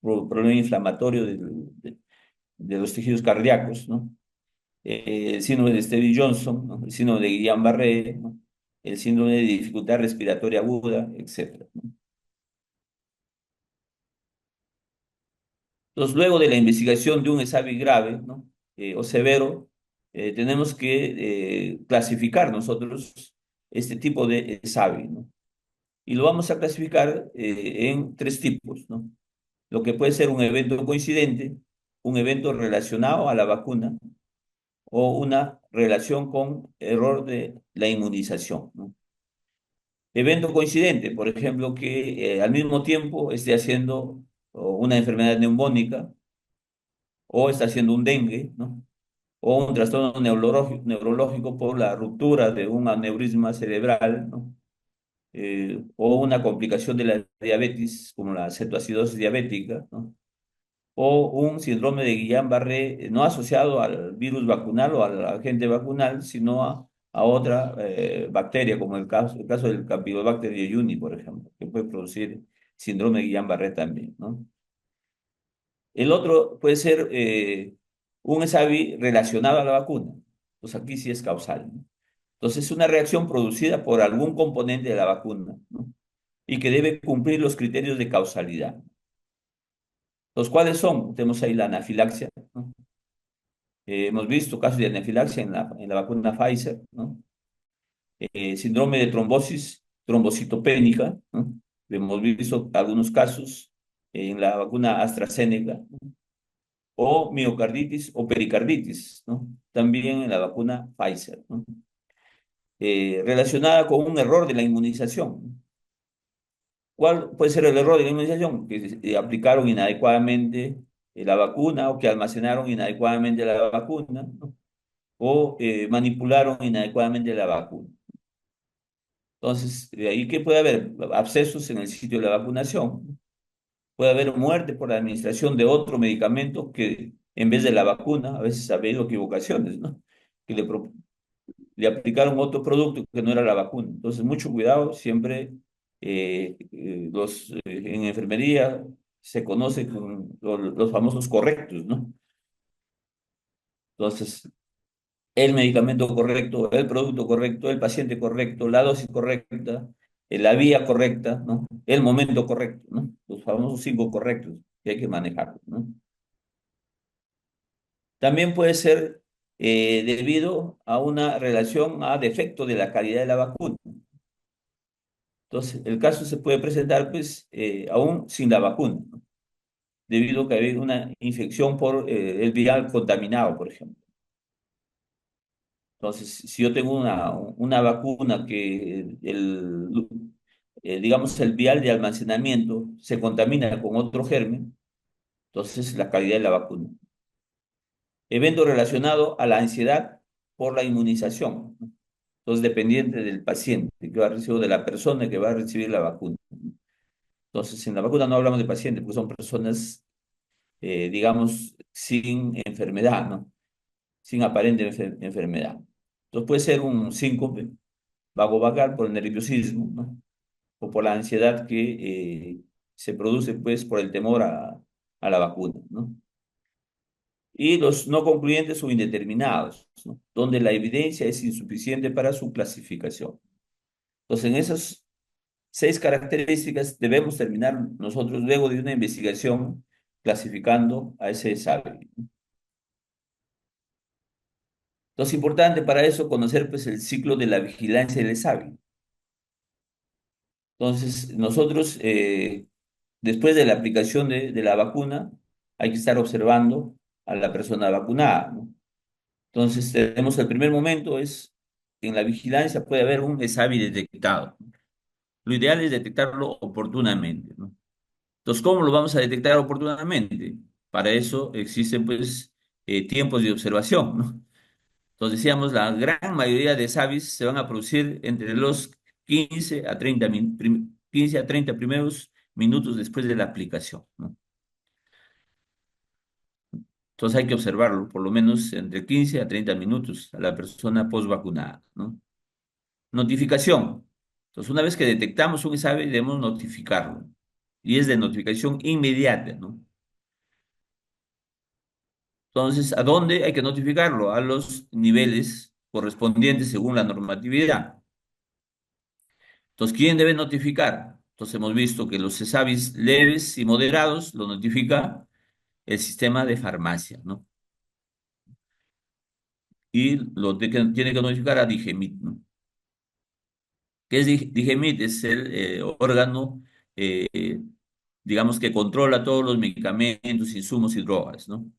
problema inflamatorio de los tejidos cardíacos, ¿no? El síndrome de Stevie-Johnson, ¿no? El síndrome de Guillain-Barré, ¿no? El síndrome de dificultad respiratoria aguda, etcétera, ¿no? Entonces, luego de la investigación de un ESAVI grave, ¿no? O severo, tenemos que clasificar nosotros este tipo de ESAVI, ¿no? Y lo vamos a clasificar en tres tipos, ¿no? Lo que puede ser un evento coincidente, un evento relacionado a la vacuna o una relación con error de la inmunización, ¿no? Evento coincidente, por ejemplo, que al mismo tiempo esté haciendo una enfermedad neumónica o está haciendo un dengue, ¿no? O un trastorno neurológico por la ruptura de un aneurisma cerebral, ¿no? O una complicación de la diabetes, como la cetoacidosis diabética, ¿no? O un síndrome de Guillain-Barré no asociado al virus vacunal o al agente vacunal, sino a otra bacteria, como el caso del Campylobacter jejuni, por ejemplo, que puede producir síndrome de Guillain-Barré también, ¿no? El otro puede ser un SAVI relacionado a la vacuna. Pues aquí sí es causal, ¿no? Entonces es una reacción producida por algún componente de la vacuna, ¿no? Y que debe cumplir los criterios de causalidad. ¿Los cuáles son? Tenemos ahí la anafilaxia, ¿no? Hemos visto casos de anafilaxia en la vacuna Pfizer, ¿no? Síndrome de trombosis trombocitopénica, ¿no? Hemos visto algunos casos en la vacuna AstraZeneca, ¿no? O miocarditis o pericarditis, ¿no? También en la vacuna Pfizer, ¿no? Relacionada con un error de la inmunización. ¿Cuál puede ser el error de la inmunización? Que aplicaron inadecuadamente la vacuna o que almacenaron inadecuadamente la vacuna, ¿no? O manipularon inadecuadamente la vacuna. Entonces, de ahí que puede haber abscesos en el sitio de la vacunación, puede haber muerte por la administración de otro medicamento que en vez de la vacuna, a veces ha habido equivocaciones, ¿no? Que le aplicaron otro producto que no era la vacuna. Entonces, mucho cuidado, siempre en enfermería se conoce con los famosos correctos, ¿no? Entonces, el medicamento correcto, el producto correcto, el paciente correcto, la dosis correcta, la vía correcta, ¿no? El momento correcto, ¿no? Los famosos cinco correctos que hay que manejar, ¿no? También puede ser debido a una relación a defecto de la calidad de la vacuna. Entonces, el caso se puede presentar, pues, aún sin la vacuna, ¿no? Debido a que hay una infección por el viral contaminado, por ejemplo. Entonces, si yo tengo una vacuna que digamos, el vial de almacenamiento se contamina con otro germen, entonces la calidad de la vacuna. Evento relacionado a la ansiedad por la inmunización, ¿no? Entonces, dependiente del paciente que va a recibir, o de la persona que va a recibir la vacuna. Entonces, en la vacuna no hablamos de pacientes, porque son personas, digamos, sin enfermedad, ¿no? Sin aparente enfermedad. Entonces, puede ser un síncope vagovagal por el nerviosismo, ¿no? O por la ansiedad que se produce, pues, por el temor a la vacuna, ¿no? Y los no concluyentes o indeterminados, ¿no? Donde la evidencia es insuficiente para su clasificación. Entonces, en esas seis características debemos terminar nosotros luego de una investigación clasificando a ese SABE. Entonces, importante para eso conocer, pues, el ciclo de la vigilancia del SABE. Entonces, nosotros, después de la aplicación de la vacuna, hay que estar observando a la persona vacunada, ¿no? Entonces, tenemos el primer momento, es en la vigilancia puede haber un SABI detectado. Lo ideal es detectarlo oportunamente, ¿no? Entonces, ¿cómo lo vamos a detectar oportunamente? Para eso existen, pues, tiempos de observación, ¿no? Entonces, decíamos, la gran mayoría de SAVIs se van a producir entre los 15 a 30 primeros minutos después de la aplicación, ¿no? Entonces, hay que observarlo, por lo menos entre 15 a 30 minutos a la persona post vacunada, ¿no? Notificación. Entonces, una vez que detectamos un SAVI, debemos notificarlo. Y es de notificación inmediata, ¿no? Entonces, ¿a dónde hay que notificarlo? A los niveles correspondientes según la normatividad. Entonces, ¿quién debe notificar? Entonces, hemos visto que los CESAVIS leves y moderados lo notifica el sistema de farmacia, ¿no? Y tiene que notificar a DIGEMIT, ¿no? ¿Qué es DIGEMIT? Es el órgano, eh, digamos, que controla todos los medicamentos, insumos y drogas, ¿no?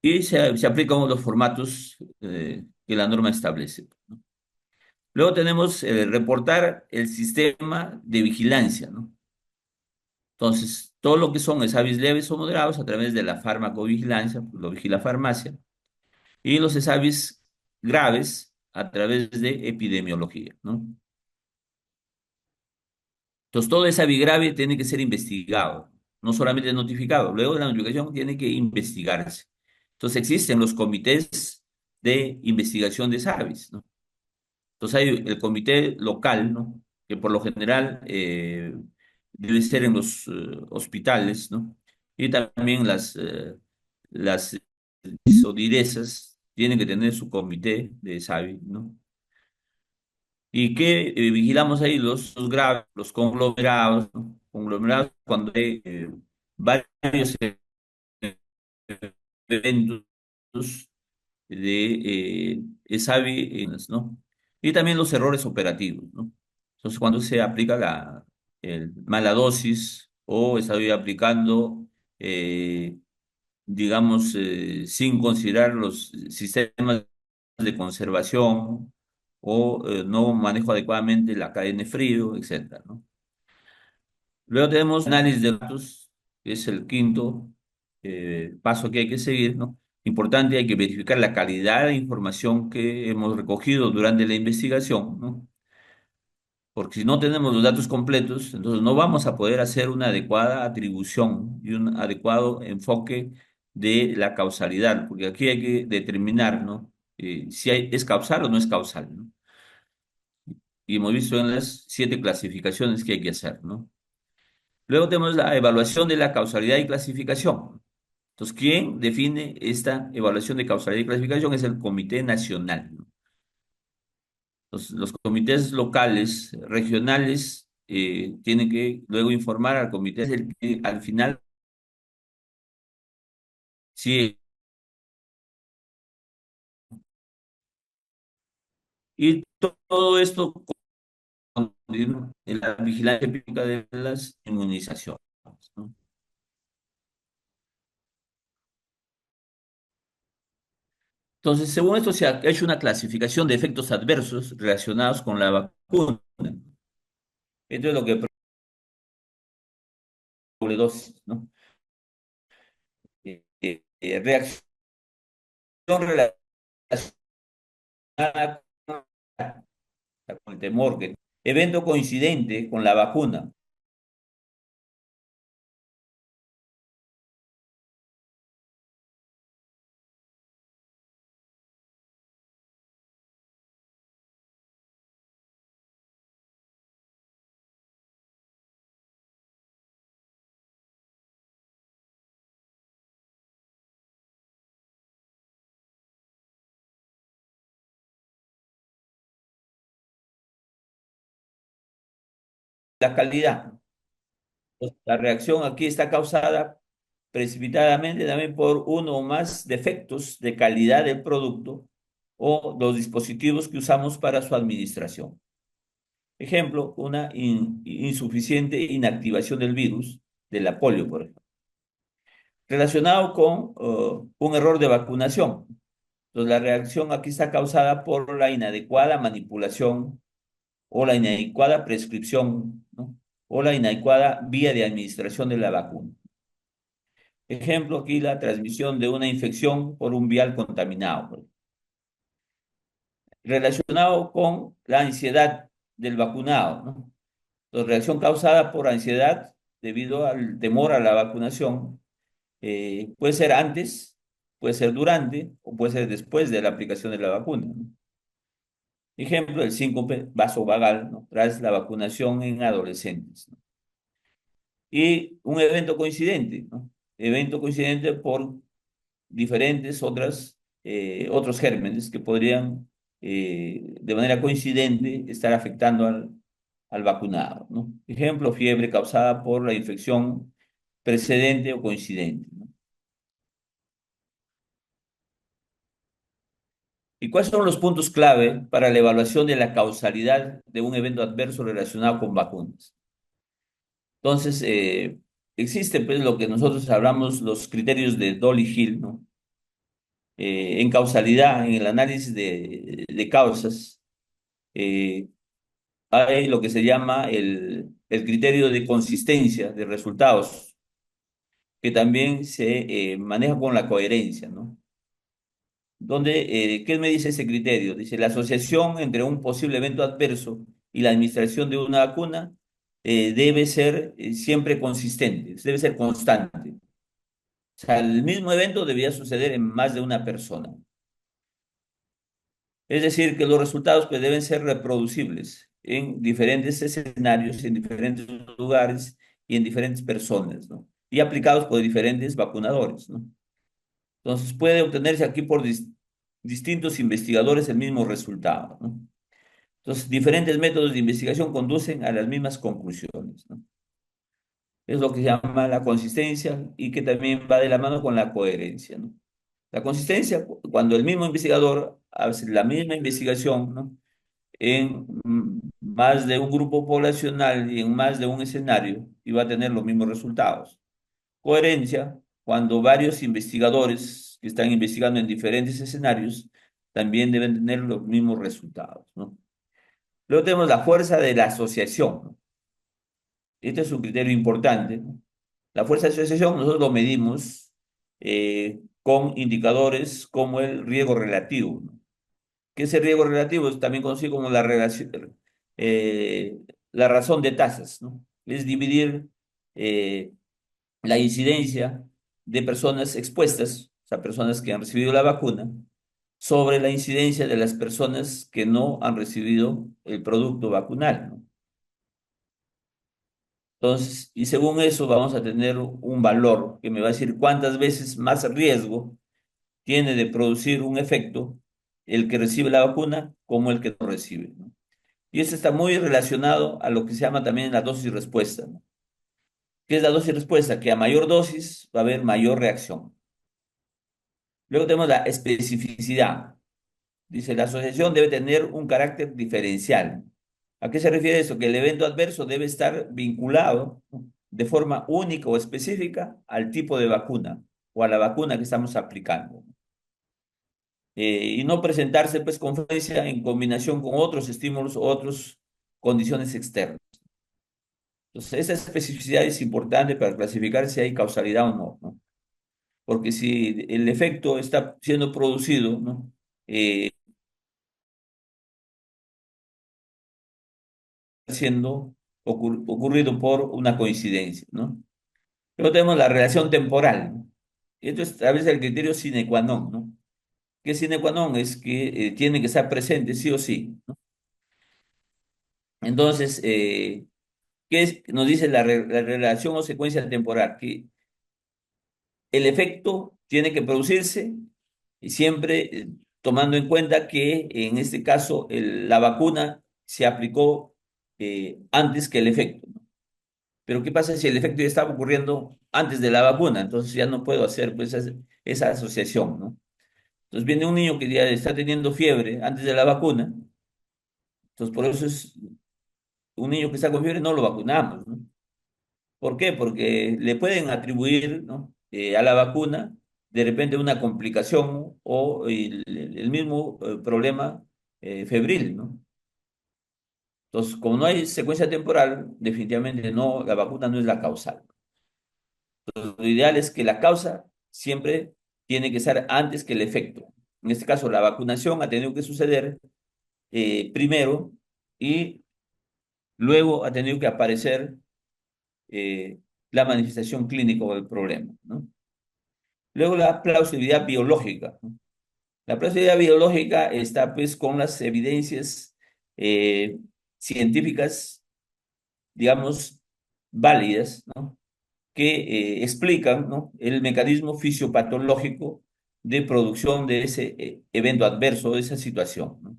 Y se aplican los formatos que la norma establece, ¿no? Luego tenemos reportar el sistema de vigilancia, ¿no? Entonces, todo lo que son ESAVIS leves o moderados a través de la farmacovigilancia, lo vigila farmacia, y los ESAVIS graves a través de epidemiología, ¿no? Entonces, todo ESAVI grave tiene que ser investigado, no solamente notificado. Luego de la notificación tiene que investigarse. Entonces, existen los comités de investigación de ESAVIS, ¿no? Entonces hay el comité local, ¿no? Que por lo general debe ser en los hospitales, ¿no? Y también las ODIRESAS tienen que tener su comité de SAVI, ¿no? Y que vigilamos ahí los graves, los conglomerados, ¿no? Conglomerados cuando hay varios eventos de SAVI, ¿no? Y también los errores operativos, ¿no? Entonces, cuando se aplica mala dosis o estoy aplicando, eh, digamos, sin considerar los sistemas de conservación o no manejo adecuadamente la cadena de frío, etcétera, ¿no? Luego tenemos análisis de datos, que es el quinto paso que hay que seguir, ¿no? Importante, hay que verificar la calidad de información que hemos recogido durante la investigación, ¿no? Porque si no tenemos los datos completos, entonces no vamos a poder hacer una adecuada atribución y un adecuado enfoque de la causalidad, porque aquí hay que determinar, ¿no? Si es causal o no es causal, ¿no? Y hemos visto en las 7 clasificaciones que hay que hacer, ¿no? Luego tenemos la evaluación de la causalidad y clasificación. Entonces, ¿quién define esta evaluación de causalidad y clasificación? Es el Comité Nacional, ¿no? Los comités locales, regionales, tienen que luego informar al comité, es el que al final, sí, y todo esto con en la vigilancia epidemiológica de las inmunizaciones, ¿no? Entonces, según esto, se ha hecho una clasificación de efectos adversos relacionados con la vacuna. Esto es lo que doble dosis, ¿no? Reacción relacionada con el temor, evento coincidente con la vacuna. La calidad. La reacción aquí está causada precipitadamente también por uno o más defectos de calidad del producto o los dispositivos que usamos para su administración. Ejemplo, una insuficiente inactivación del virus, de la polio, por ejemplo, relacionado con un error de vacunación. Entonces, la reacción aquí está causada por la inadecuada manipulación o la inadecuada prescripción, ¿no? o la inadecuada vía de administración de la vacuna. Ejemplo, aquí la transmisión de una infección por un vial contaminado. Relacionado con la ansiedad del vacunado, ¿no? La reacción causada por ansiedad debido al temor a la vacunación puede ser antes, puede ser durante o puede ser después de la aplicación de la vacuna, ¿no? Ejemplo, el síncope vasovagal, ¿no? Tras la vacunación en adolescentes, ¿no? Y un evento coincidente, ¿no? Evento coincidente por diferentes otros gérmenes que podrían de manera coincidente estar afectando al vacunado, ¿no? Ejemplo, fiebre causada por la infección precedente o coincidente, ¿no? ¿Y cuáles son los puntos clave para la evaluación de la causalidad de un evento adverso relacionado con vacunas? Entonces, existe pues lo que nosotros hablamos, los criterios de Dolly-Hill, ¿no? En causalidad, en el análisis de causas, eh, hay lo que se llama el criterio de consistencia de resultados, que también se maneja con la coherencia, ¿no? Donde, ¿qué me dice ese criterio? Dice, la asociación entre un posible evento adverso y la administración de una vacuna debe ser siempre consistente, debe ser constante. O sea, el mismo evento debía suceder en más de una persona. Es decir, que los resultados pues, deben ser reproducibles en diferentes escenarios, en diferentes lugares y en diferentes personas, ¿no? Y aplicados por diferentes vacunadores, ¿no? Entonces puede obtenerse aquí por distintos investigadores el mismo resultado, ¿no? Entonces, diferentes métodos de investigación conducen a las mismas conclusiones, ¿no? Es lo que se llama la consistencia y que también va de la mano con la coherencia, ¿no? La consistencia, cuando el mismo investigador hace la misma investigación, ¿no? En más de un grupo poblacional y en más de un escenario y va a tener los mismos resultados. Coherencia, cuando varios investigadores que están investigando en diferentes escenarios también deben tener los mismos resultados, ¿no? Luego tenemos la fuerza de la asociación, ¿no? Este es un criterio importante, ¿no? La fuerza de asociación nosotros lo medimos con indicadores como el riesgo relativo, ¿no? Que ese riesgo relativo es también conocido como la razón de tasas, ¿no? Es dividir eh, la incidencia de personas expuestas, o sea, personas que han recibido la vacuna, sobre la incidencia de las personas que no han recibido el producto vacunal, ¿no? Entonces, y según eso vamos a tener un valor que me va a decir cuántas veces más riesgo tiene de producir un efecto el que recibe la vacuna como el que no recibe, ¿no? Y eso está muy relacionado a lo que se llama también la dosis respuesta, ¿no? ¿Qué es la dosis respuesta? Que a mayor dosis va a haber mayor reacción. Luego tenemos la especificidad. Dice, la asociación debe tener un carácter diferencial. ¿A qué se refiere eso? Que el evento adverso debe estar vinculado, ¿no?, de forma única o específica al tipo de vacuna o a la vacuna que estamos aplicando. Y no presentarse pues con frecuencia en combinación con otros estímulos o otras condiciones externas. Entonces, esa especificidad es importante para clasificar si hay causalidad o no, ¿no? Porque si el efecto está siendo producido, ¿no? Siendo ocurrido por una coincidencia, ¿no? Luego tenemos la relación temporal, ¿no? Esto establece el criterio sine qua non, ¿no? ¿Qué sine qua non? Es que tiene que estar presente sí o sí, ¿no? Entonces, nos dice la relación o secuencia temporal? Que el efecto tiene que producirse y siempre tomando en cuenta que en este caso la vacuna se aplicó antes que el efecto, ¿no? Pero ¿qué pasa si el efecto ya estaba ocurriendo antes de la vacuna? Entonces ya no puedo hacer pues esa asociación, ¿no? Entonces viene un niño que ya está teniendo fiebre antes de la vacuna, entonces por eso es un niño que está con fiebre no lo vacunamos, ¿no? ¿Por qué? Porque le pueden atribuir, ¿no? A la vacuna de repente una complicación o el mismo problema febril, ¿no? Entonces, como no hay secuencia temporal, definitivamente no, la vacuna no es la causal. Entonces, lo ideal es que la causa siempre tiene que ser antes que el efecto. En este caso, la vacunación ha tenido que suceder primero y luego ha tenido que aparecer eh, la manifestación clínica del problema, ¿no? Luego la plausibilidad biológica, ¿no? La plausibilidad biológica está pues con las evidencias eh, científicas, digamos, válidas, ¿no? Que explican, ¿no? El mecanismo fisiopatológico de producción de ese evento adverso, de esa situación, ¿no?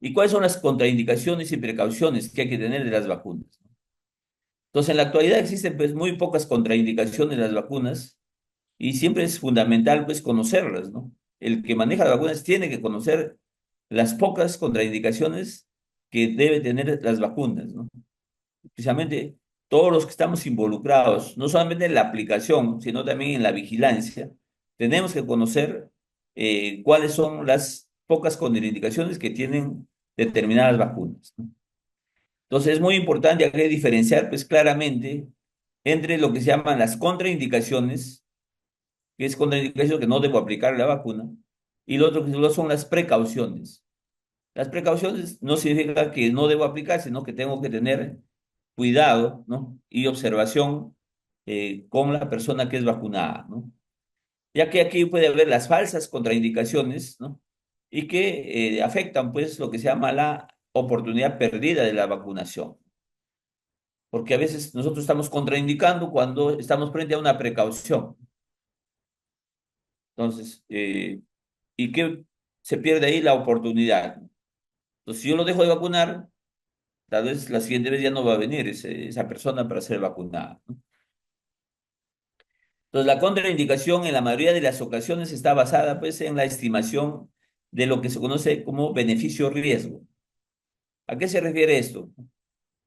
¿Y cuáles son las contraindicaciones y precauciones que hay que tener de las vacunas? Entonces, en la actualidad existen pues muy pocas contraindicaciones de las vacunas y siempre es fundamental pues conocerlas, ¿no? El que maneja las vacunas tiene que conocer las pocas contraindicaciones que debe tener las vacunas, ¿no? Precisamente todos los que estamos involucrados, no solamente en la aplicación, sino también en la vigilancia, tenemos que conocer cuáles son las pocas contraindicaciones que tienen determinadas vacunas, ¿no? Entonces es muy importante aquí diferenciar pues claramente entre lo que se llaman las contraindicaciones, que es contraindicación que no debo aplicar la vacuna, y lo otro que son las precauciones. Las precauciones no significa que no debo aplicar, sino que tengo que tener cuidado, ¿no? Y observación con la persona que es vacunada, ¿no? Ya que aquí puede haber las falsas contraindicaciones, ¿no? Y que afectan, pues, lo que se llama la oportunidad perdida de la vacunación. Porque a veces nosotros estamos contraindicando cuando estamos frente a una precaución. Entonces, ¿y qué se pierde ahí? La oportunidad. Entonces, si yo lo dejo de vacunar, tal vez la siguiente vez ya no va a venir esa persona para ser vacunada, ¿no? Entonces, la contraindicación en la mayoría de las ocasiones está basada pues en la estimación de lo que se conoce como beneficio-riesgo. ¿A qué se refiere esto?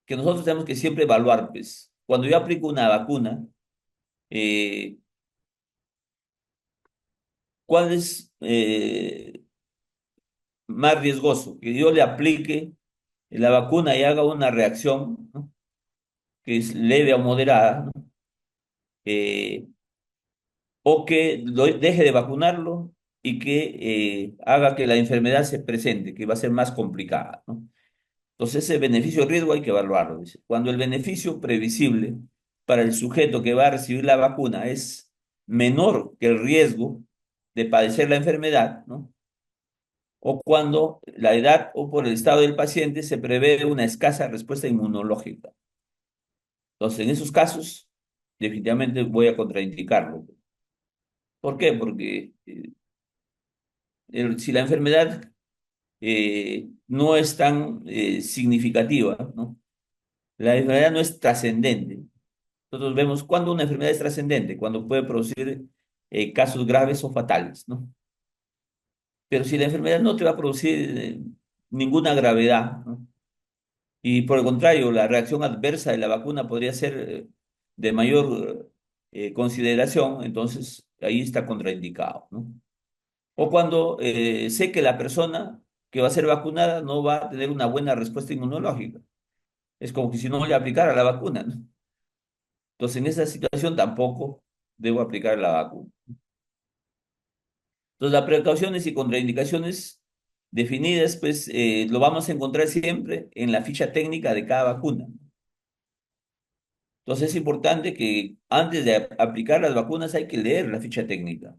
Que nosotros tenemos que siempre evaluar, pues, cuando yo aplico una vacuna, eh, ¿cuál es más riesgoso? Que yo le aplique la vacuna y haga una reacción, ¿no? Que es leve o moderada, ¿no? Eh, o que deje de vacunarlo y que haga que la enfermedad se presente, que va a ser más complicada, ¿no? Entonces, ese beneficio-riesgo hay que evaluarlo. Dice. Cuando el beneficio previsible para el sujeto que va a recibir la vacuna es menor que el riesgo de padecer la enfermedad, ¿no? O cuando la edad o por el estado del paciente se prevé una escasa respuesta inmunológica. Entonces, en esos casos, definitivamente voy a contraindicarlo. ¿Por qué? Porque si la enfermedad no es tan significativa, ¿no? La enfermedad no es trascendente. Nosotros vemos cuando una enfermedad es trascendente, cuando puede producir casos graves o fatales, ¿no? Pero si la enfermedad no te va a producir ninguna gravedad, ¿no? Y por el contrario, la reacción adversa de la vacuna podría ser de mayor consideración, entonces ahí está contraindicado, ¿no? O cuando sé que la persona que va a ser vacunada no va a tener una buena respuesta inmunológica. Es como que si no le aplicara la vacuna, ¿no? Entonces, en esa situación tampoco debo aplicar la vacuna. Entonces, las precauciones y contraindicaciones definidas, pues, lo vamos a encontrar siempre en la ficha técnica de cada vacuna. Entonces, es importante que antes de aplicar las vacunas hay que leer la ficha técnica.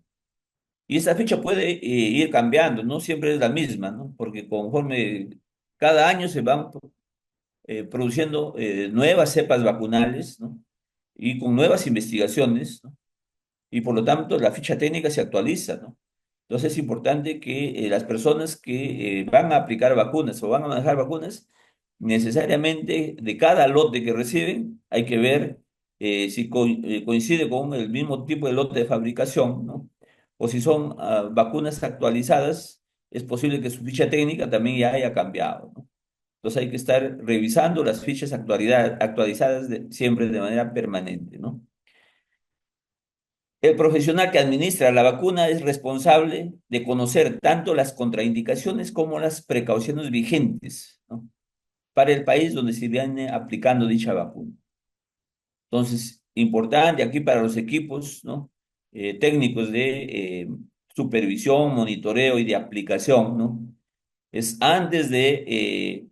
Y esa ficha puede ir cambiando, no siempre es la misma, ¿no? Porque conforme cada año se van produciendo nuevas cepas vacunales, ¿no? Y con nuevas investigaciones, ¿no? Y por lo tanto la ficha técnica se actualiza, ¿no? Entonces es importante que las personas que van a aplicar vacunas o van a manejar vacunas, necesariamente de cada lote que reciben, hay que ver si coincide con el mismo tipo de lote de fabricación, ¿no? O si son vacunas actualizadas, es posible que su ficha técnica también ya haya cambiado, ¿no? Entonces hay que estar revisando las fichas actualizadas siempre de manera permanente, ¿no? El profesional que administra la vacuna es responsable de conocer tanto las contraindicaciones como las precauciones vigentes, ¿no?, para el país donde se viene aplicando dicha vacuna. Entonces, importante aquí para los equipos, ¿no?, técnicos de supervisión, monitoreo y de aplicación, ¿no?, es antes de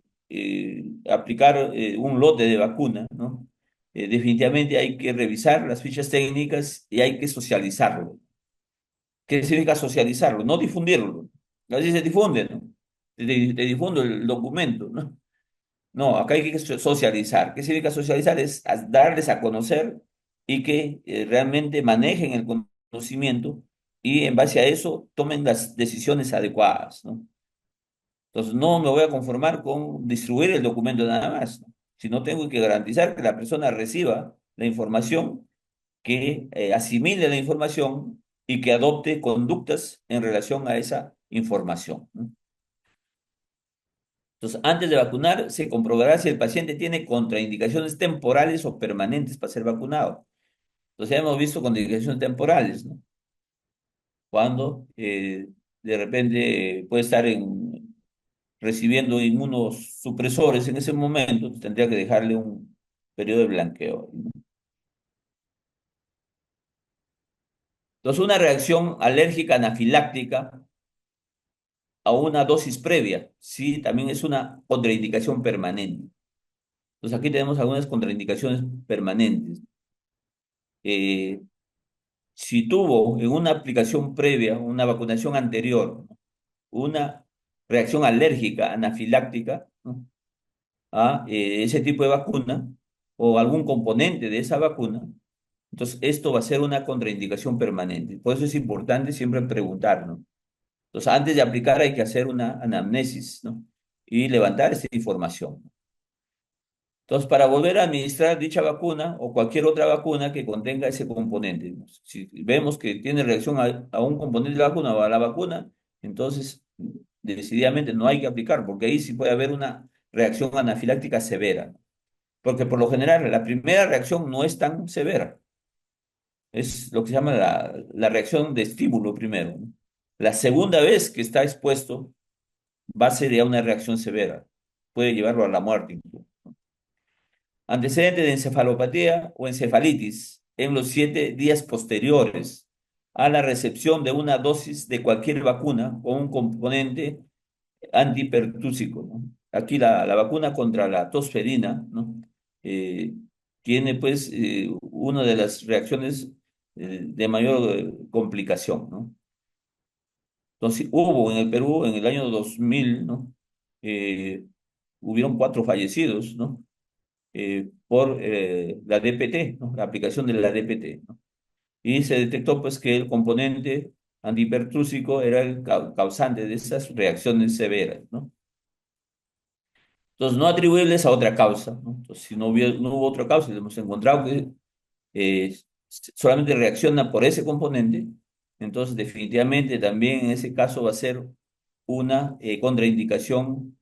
aplicar un lote de vacuna, ¿no?, definitivamente hay que revisar las fichas técnicas y hay que socializarlo. ¿Qué significa socializarlo? No difundirlo. Así se difunde, ¿no? Te difundo el documento, ¿no? No, acá hay que socializar. ¿Qué significa socializar? Es darles a conocer y que realmente manejen el conocimiento y en base a eso tomen las decisiones adecuadas, ¿no? Entonces, no me voy a conformar con distribuir el documento nada más, ¿no?, sino tengo que garantizar que la persona reciba la información, que asimile la información y que adopte conductas en relación a esa información, ¿no? Entonces, antes de vacunar, se comprobará si el paciente tiene contraindicaciones temporales o permanentes para ser vacunado. Entonces, ya hemos visto contraindicaciones temporales, ¿no? Cuando de repente puede estar recibiendo inmunosupresores en ese momento, pues, tendría que dejarle un periodo de blanqueo, ¿no? Entonces, una reacción alérgica anafiláctica a una dosis previa, sí, también es una contraindicación permanente. Entonces, aquí tenemos algunas contraindicaciones permanentes. Eh, si tuvo en una aplicación previa, una vacunación anterior, ¿no?, una reacción alérgica anafiláctica, ¿no?, a ese tipo de vacuna o algún componente de esa vacuna, entonces esto va a ser una contraindicación permanente. Por eso es importante siempre preguntar, ¿no? Entonces, antes de aplicar hay que hacer una anamnesis, ¿no?, y levantar esa información. Entonces, para volver a administrar dicha vacuna o cualquier otra vacuna que contenga ese componente, ¿no?, si vemos que tiene reacción a un componente de la vacuna o a la vacuna, entonces decididamente no hay que aplicar, porque ahí sí puede haber una reacción anafiláctica severa. Porque por lo general la primera reacción no es tan severa, es lo que se llama la reacción de estímulo primero, ¿no? La segunda vez que está expuesto va a ser ya una reacción severa, puede llevarlo a la muerte incluso. Antecedente de encefalopatía o encefalitis en los 7 días posteriores a la recepción de una dosis de cualquier vacuna o un componente antipertúsico, ¿no? Aquí la vacuna contra la tosferina, ¿no?, Eh, tiene pues una de las reacciones de mayor complicación, ¿no? Entonces, hubo en el Perú en el año 2000, ¿no?, Eh, hubieron 4 fallecidos, ¿no?, por la DPT, ¿no?, la aplicación de la DPT, ¿no? Y se detectó pues que el componente antipertúsico era el causante de esas reacciones severas, ¿no? Entonces, no atribuibles a otra causa, ¿no? Entonces, si no hubo otra causa, y hemos encontrado que solamente reacciona por ese componente, entonces definitivamente también en ese caso va a ser una contraindicación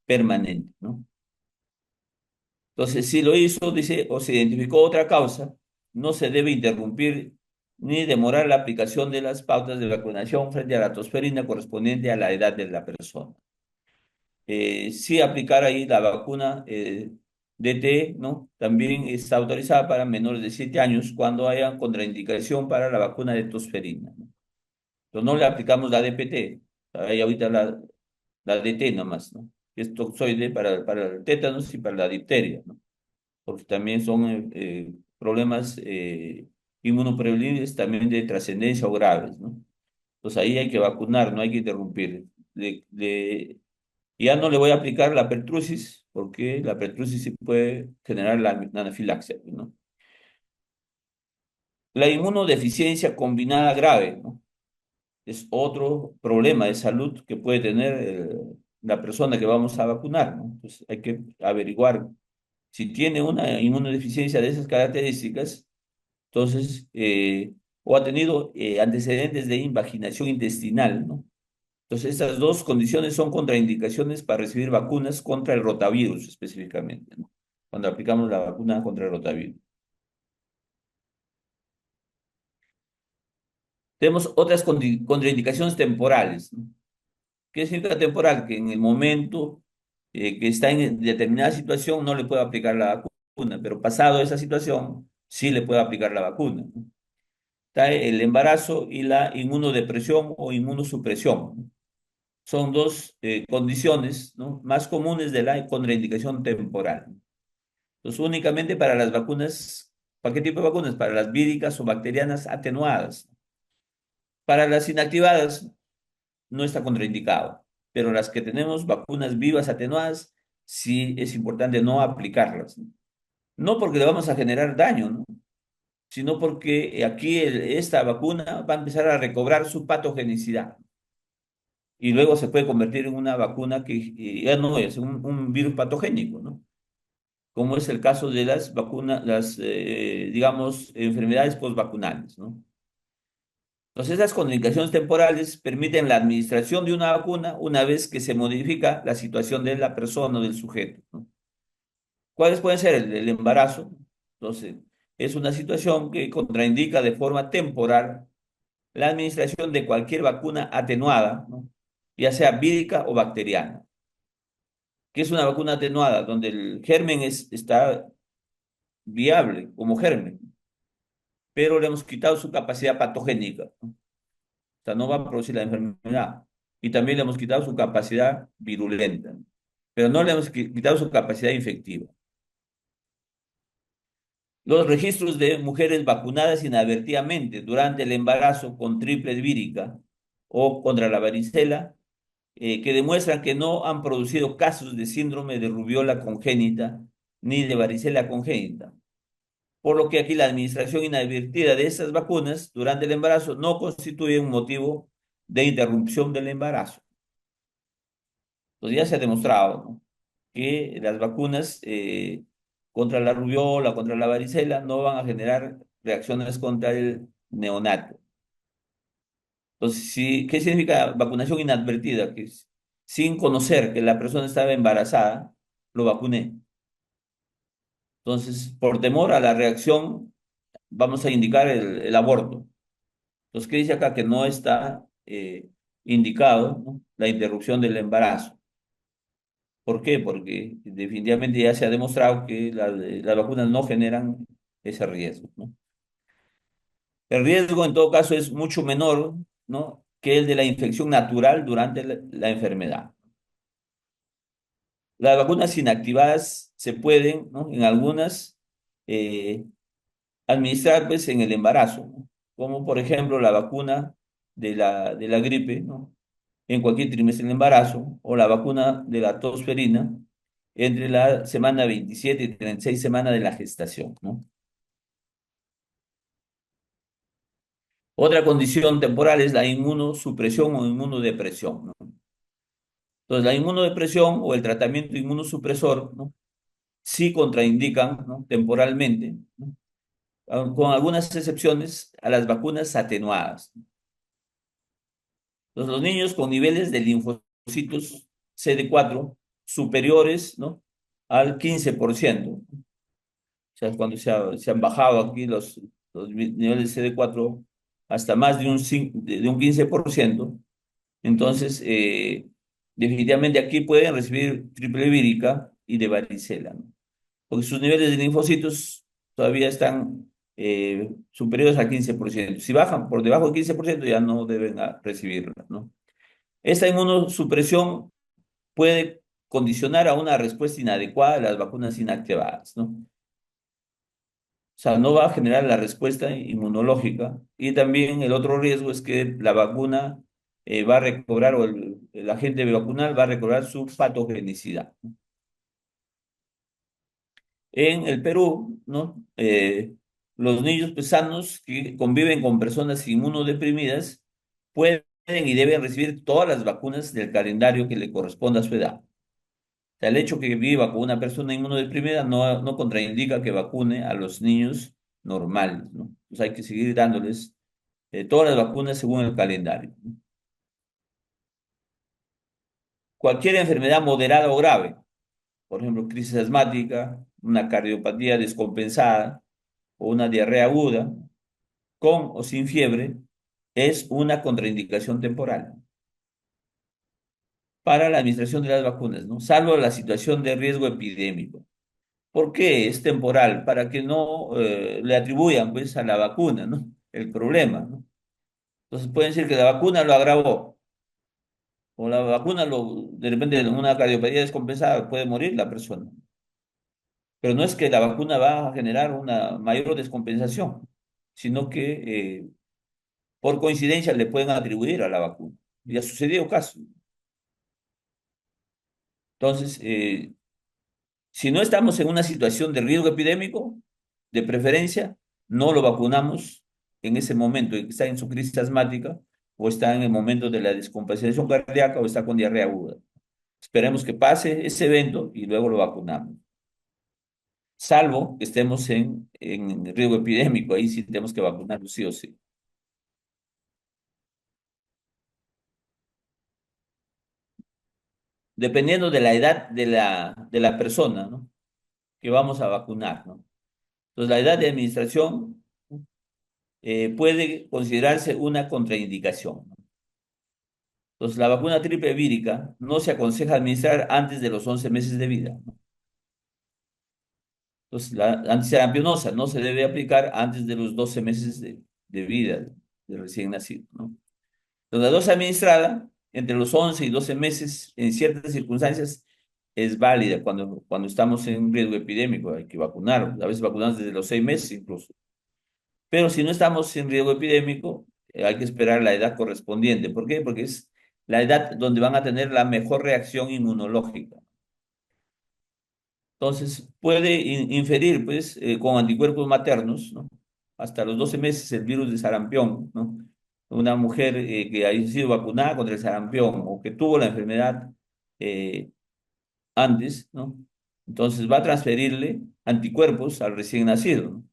permanente, ¿no? Entonces, si lo hizo, dice, o se identificó otra causa, no se debe interrumpir ni demorar la aplicación de las pautas de vacunación frente a la tosferina correspondiente a la edad de la persona. Sí aplicar ahí la vacuna DT, ¿no? También está autorizada para menores de 7 años cuando haya contraindicación para la vacuna de tosferina, ¿no? Entonces no le aplicamos la DPT, hay ahorita la DT nomás, ¿no? Que es toxoide para el tétanos y para la difteria, ¿no? Porque también son problemas inmunoprevenibles también de trascendencia o graves, ¿no? Entonces ahí hay que vacunar, no hay que interrumpir. Ya no le voy a aplicar la pertusis, porque la pertusis sí puede generar la anafilaxia, ¿no? La inmunodeficiencia combinada grave, ¿no?, es otro problema de salud que puede tener la persona que vamos a vacunar, ¿no? Entonces hay que averiguar si tiene una inmunodeficiencia de esas características, entonces, o ha tenido antecedentes de invaginación intestinal, ¿no? Entonces, estas dos condiciones son contraindicaciones para recibir vacunas contra el rotavirus específicamente, ¿no?, cuando aplicamos la vacuna contra el rotavirus. Tenemos otras contraindicaciones temporales, ¿no? ¿Qué significa temporal? Que en el momento que está en determinada situación no le puede aplicar la vacuna, pero pasado esa situación sí le puede aplicar la vacuna, ¿no? Está el embarazo y la inmunodepresión o inmunosupresión, ¿no? Son dos condiciones, ¿no?, más comunes de la contraindicación temporal. Entonces, únicamente para las vacunas, ¿para qué tipo de vacunas? Para las víricas o bacterianas atenuadas. Para las inactivadas no está contraindicado, pero las que tenemos vacunas vivas atenuadas, sí es importante no aplicarlas, ¿no? No porque le vamos a generar daño, ¿no?, sino porque aquí esta vacuna va a empezar a recobrar su patogenicidad y luego se puede convertir en una vacuna que ya no es un virus patogénico, ¿no? Como es el caso de las vacunas, digamos, enfermedades postvacunales, ¿no? Entonces, esas contraindicaciones temporales permiten la administración de una vacuna una vez que se modifica la situación de la persona o del sujeto, ¿no? ¿Cuáles pueden ser? El embarazo. Entonces, es una situación que contraindica de forma temporal la administración de cualquier vacuna atenuada, ¿no?, ya sea vírica o bacteriana. ¿Qué es una vacuna atenuada? Donde el germen está viable como germen, pero le hemos quitado su capacidad patogénica, ¿no? O sea, no va a producir la enfermedad. Y también le hemos quitado su capacidad virulenta, ¿no?, pero no le hemos quitado su capacidad infectiva. Los registros de mujeres vacunadas inadvertidamente durante el embarazo con triple vírica o contra la varicela, que demuestran que no han producido casos de síndrome de rubiola congénita ni de varicela congénita. Por lo que aquí la administración inadvertida de estas vacunas durante el embarazo no constituye un motivo de interrupción del embarazo. Entonces ya se ha demostrado, ¿no?, que las vacunas contra la rubiola, contra la varicela, no van a generar reacciones contra el neonato. Entonces, sí, ¿qué significa vacunación inadvertida? Que sin conocer que la persona estaba embarazada, lo vacuné. Entonces, por temor a la reacción, vamos a indicar el aborto. Entonces, ¿qué dice acá? Que no está indicado, ¿no?, la interrupción del embarazo. ¿Por qué? Porque definitivamente ya se ha demostrado que las vacunas no generan ese riesgo, ¿no? El riesgo en todo caso es mucho menor, ¿no?, que el de la infección natural durante la enfermedad. Las vacunas inactivadas se pueden, ¿no?, en algunas eh, administrar pues en el embarazo, ¿no?, como por ejemplo la vacuna de la gripe, ¿no?, en cualquier trimestre del embarazo, o la vacuna de la tosferina entre la semana 27 y 36 semanas de la gestación, ¿no? Otra condición temporal es la inmunosupresión o inmunodepresión, ¿no? Entonces, la inmunodepresión o el tratamiento inmunosupresor, ¿no?, sí contraindican, ¿no?, temporalmente, ¿no?, con algunas excepciones a las vacunas atenuadas. Entonces, los niños con niveles de linfocitos CD4 superiores, ¿no?, al 15%. O sea, cuando se han bajado aquí los niveles de CD4 hasta más de un 15%, entonces definitivamente aquí pueden recibir triple vírica y de varicela, ¿no?, porque sus niveles de linfocitos todavía están superiores al 15%. Si bajan por debajo del 15%, ya no deben recibirla, ¿no? Esta inmunosupresión puede condicionar a una respuesta inadecuada de las vacunas inactivadas, ¿no? O sea, no va a generar la respuesta inmunológica. Y también el otro riesgo es que la vacuna va a recobrar, o el agente vacunal va a recobrar su patogenicidad, ¿no? En el Perú, ¿no? Los niños pues, sanos que conviven con personas inmunodeprimidas pueden y deben recibir todas las vacunas del calendario que le corresponda a su edad. O sea, el hecho que viva con una persona inmunodeprimida no contraindica que vacune a los niños normales, ¿no? Entonces hay que seguir dándoles todas las vacunas según el calendario, ¿no? Cualquier enfermedad moderada o grave, por ejemplo, crisis asmática, una cardiopatía descompensada o una diarrea aguda, con o sin fiebre, es una contraindicación temporal para la administración de las vacunas, ¿no? Salvo la situación de riesgo epidémico. ¿Por qué es temporal? Para que no le atribuyan, pues, a la vacuna, ¿no? El problema, ¿no? Entonces pueden decir que la vacuna lo agravó, o la vacuna de repente en una cardiopatía descompensada puede morir la persona. Pero no es que la vacuna va a generar una mayor descompensación, sino que por coincidencia le pueden atribuir a la vacuna. Y ha sucedido caso. Entonces, si no estamos en una situación de riesgo epidémico, de preferencia, no lo vacunamos en ese momento, está en su crisis asmática o está en el momento de la descompensación cardíaca o está con diarrea aguda. Esperemos que pase ese evento y luego lo vacunamos. Salvo que estemos en riesgo epidémico, ahí sí tenemos que vacunarlo sí o sí. Dependiendo de la edad de la persona, ¿no? Que vamos a vacunar, ¿no? Entonces, la edad de administración puede considerarse una contraindicación, ¿no? Entonces, la vacuna triple vírica no se aconseja administrar antes de los 11 meses de vida, ¿no? Entonces, la antisarampionosa no se debe aplicar antes de los 12 meses de vida del recién nacido, ¿no? Entonces, la dosis administrada entre los 11 y 12 meses, en ciertas circunstancias, es válida cuando estamos en riesgo epidémico, hay que vacunar, a veces vacunamos desde los 6 meses incluso. Pero si no estamos en riesgo epidémico, hay que esperar la edad correspondiente. ¿Por qué? Porque es la edad donde van a tener la mejor reacción inmunológica. Entonces, puede inferir, pues, con anticuerpos maternos, ¿no? Hasta los 12 meses el virus de sarampión, ¿no? Una mujer que haya sido vacunada contra el sarampión o que tuvo la enfermedad eh, antes, ¿no? Entonces va a transferirle anticuerpos al recién nacido, ¿no?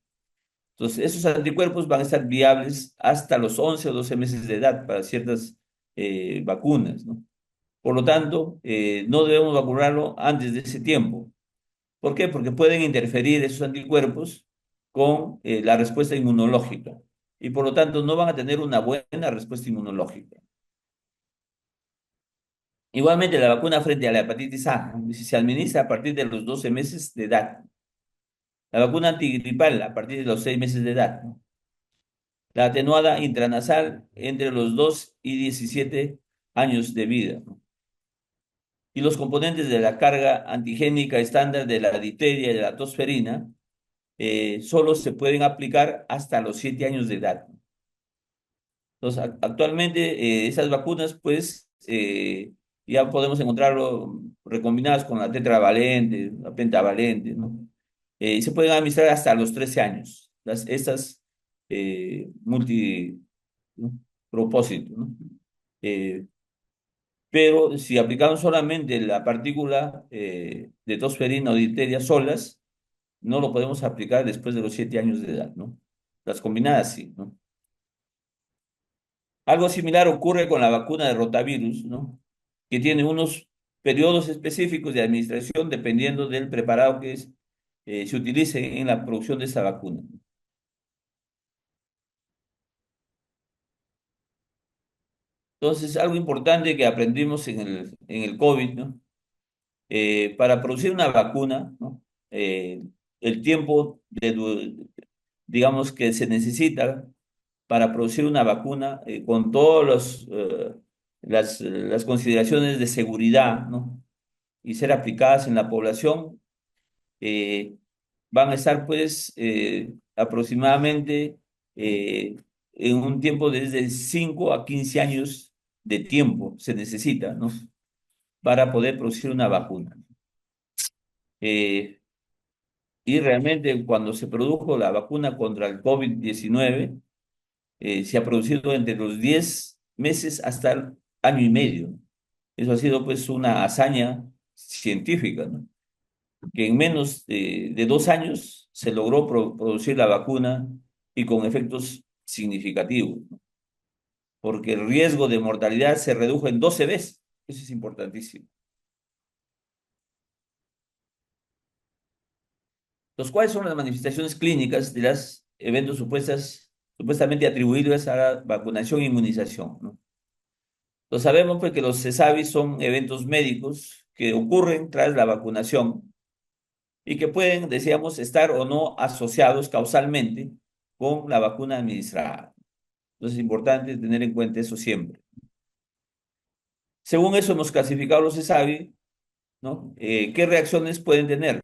Entonces, esos anticuerpos van a estar viables hasta los 11 o 12 meses de edad para ciertas vacunas, ¿no? Por lo tanto, no debemos vacunarlo antes de ese tiempo. ¿Por qué? Porque pueden interferir esos anticuerpos con la respuesta inmunológica y por lo tanto no van a tener una buena respuesta inmunológica. Igualmente, la vacuna frente a la hepatitis A, ¿no? Si se administra a partir de los 12 meses de edad. La vacuna antigripal a partir de los 6 meses de edad, ¿no? La atenuada intranasal entre los 2 y 17 años de vida, ¿no? Y los componentes de la carga antigénica estándar de la difteria y de la tosferina solo se pueden aplicar hasta los 7 años de edad. Entonces, actualmente esas vacunas, pues, ya podemos encontrarlo recombinadas con la tetravalente, la pentavalente, ¿no? Y se pueden administrar hasta los 13 años, estas multi, ¿no? Propósito, ¿no? Eh, pero si aplicamos solamente la partícula de tosferina o difteria solas, no lo podemos aplicar después de los 7 años de edad, ¿no? Las combinadas sí, ¿no? Algo similar ocurre con la vacuna de rotavirus, ¿no? Que tiene unos periodos específicos de administración dependiendo del preparado que se utilice en la producción de esta vacuna. Entonces, algo importante que aprendimos en el COVID, ¿no? Para producir una vacuna, ¿no? El tiempo digamos, que se necesita para producir una vacuna con todas las consideraciones de seguridad, ¿no? Y ser aplicadas en la población, eh, van a estar pues aproximadamente eh, en un tiempo desde 5 a 15 años de tiempo se necesita, ¿no? Para poder producir una vacuna. Eh, y realmente cuando se produjo la vacuna contra el COVID-19 se ha producido entre los 10 meses hasta el año y medio. Eso ha sido pues una hazaña científica, ¿no? Que en menos de 2 años se logró producir la vacuna y con efectos significativos, ¿no? Porque el riesgo de mortalidad se redujo en 12 veces. Eso es importantísimo. Entonces, ¿cuáles son las manifestaciones clínicas de los eventos supuestas supuestamente atribuidas a la vacunación e inmunización, ¿no? Entonces sabemos pues, que los CESAVI son eventos médicos que ocurren tras la vacunación y que pueden, decíamos, estar o no asociados causalmente con la vacuna administrada. Entonces es importante tener en cuenta eso siempre. Según eso hemos clasificado los CESAVI, ¿no? ¿Qué reacciones pueden tener?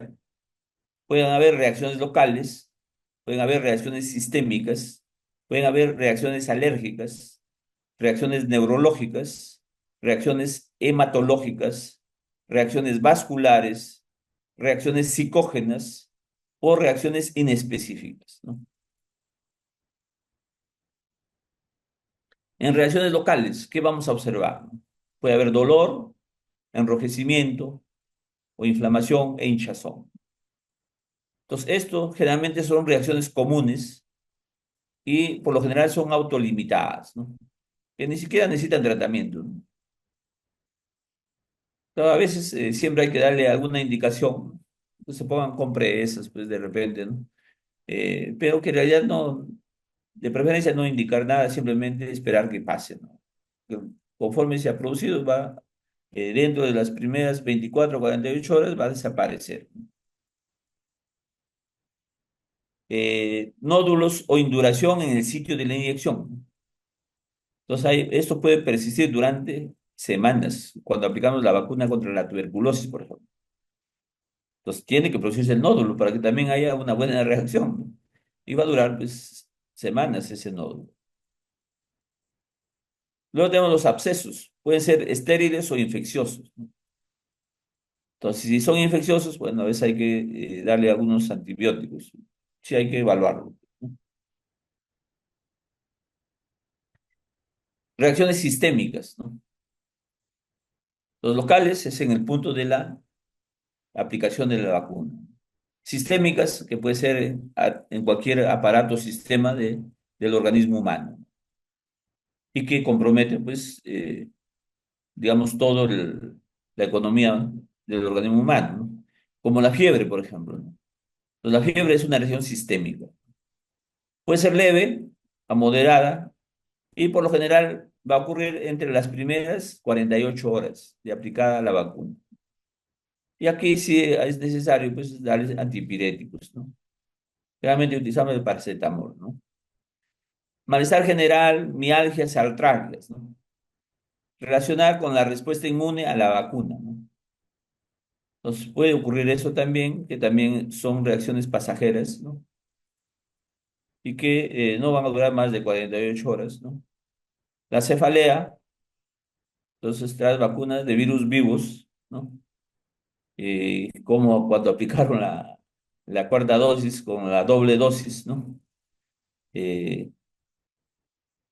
Pueden haber reacciones locales, pueden haber reacciones sistémicas, pueden haber reacciones alérgicas, reacciones neurológicas, reacciones hematológicas, reacciones vasculares, reacciones psicógenas o reacciones inespecíficas, ¿no? En reacciones locales, ¿qué vamos a observar? Puede haber dolor, enrojecimiento o inflamación e hinchazón. Entonces, esto generalmente son reacciones comunes y por lo general son autolimitadas, ¿no? Que ni siquiera necesitan tratamiento, ¿no? Pero a veces siempre hay que darle alguna indicación, que se pongan compresas, pues de repente, ¿no? Pero que en realidad no, de preferencia no indicar nada, simplemente esperar que pase, ¿no? Que conforme se ha producido, va, dentro de las primeras 24 o 48 horas, va a desaparecer. Nódulos o induración en el sitio de la inyección. Entonces, esto puede persistir durante semanas, cuando aplicamos la vacuna contra la tuberculosis, por ejemplo. Entonces, tiene que producirse el nódulo para que también haya una buena reacción, ¿no? Y va a durar, pues, semanas ese nódulo. Luego tenemos los abscesos. Pueden ser estériles o infecciosos, ¿no? Entonces, si son infecciosos, bueno, a veces hay que darle algunos antibióticos. Sí, hay que evaluarlo, ¿no? Reacciones sistémicas, ¿no? Los locales es en el punto de la aplicación de la vacuna. Sistémicas, que puede ser en cualquier aparato o sistema del organismo humano y que comprometen, pues, digamos, todo la economía del organismo humano, ¿no? Como la fiebre, por ejemplo, ¿no? Entonces, la fiebre es una reacción sistémica. Puede ser leve a moderada y por lo general va a ocurrir entre las primeras 48 horas de aplicada la vacuna. Y aquí sí es necesario pues darles antipiréticos, ¿no? Realmente utilizamos el paracetamol, ¿no? Malestar general, mialgias, artralgias, ¿no? Relacionada con la respuesta inmune a la vacuna, ¿no? Entonces puede ocurrir eso también, que también son reacciones pasajeras, ¿no? Y que no van a durar más de 48 horas, ¿no? La cefalea, entonces tras vacunas de virus vivos, ¿no? Como cuando aplicaron la cuarta dosis con la doble dosis, ¿no? Eh,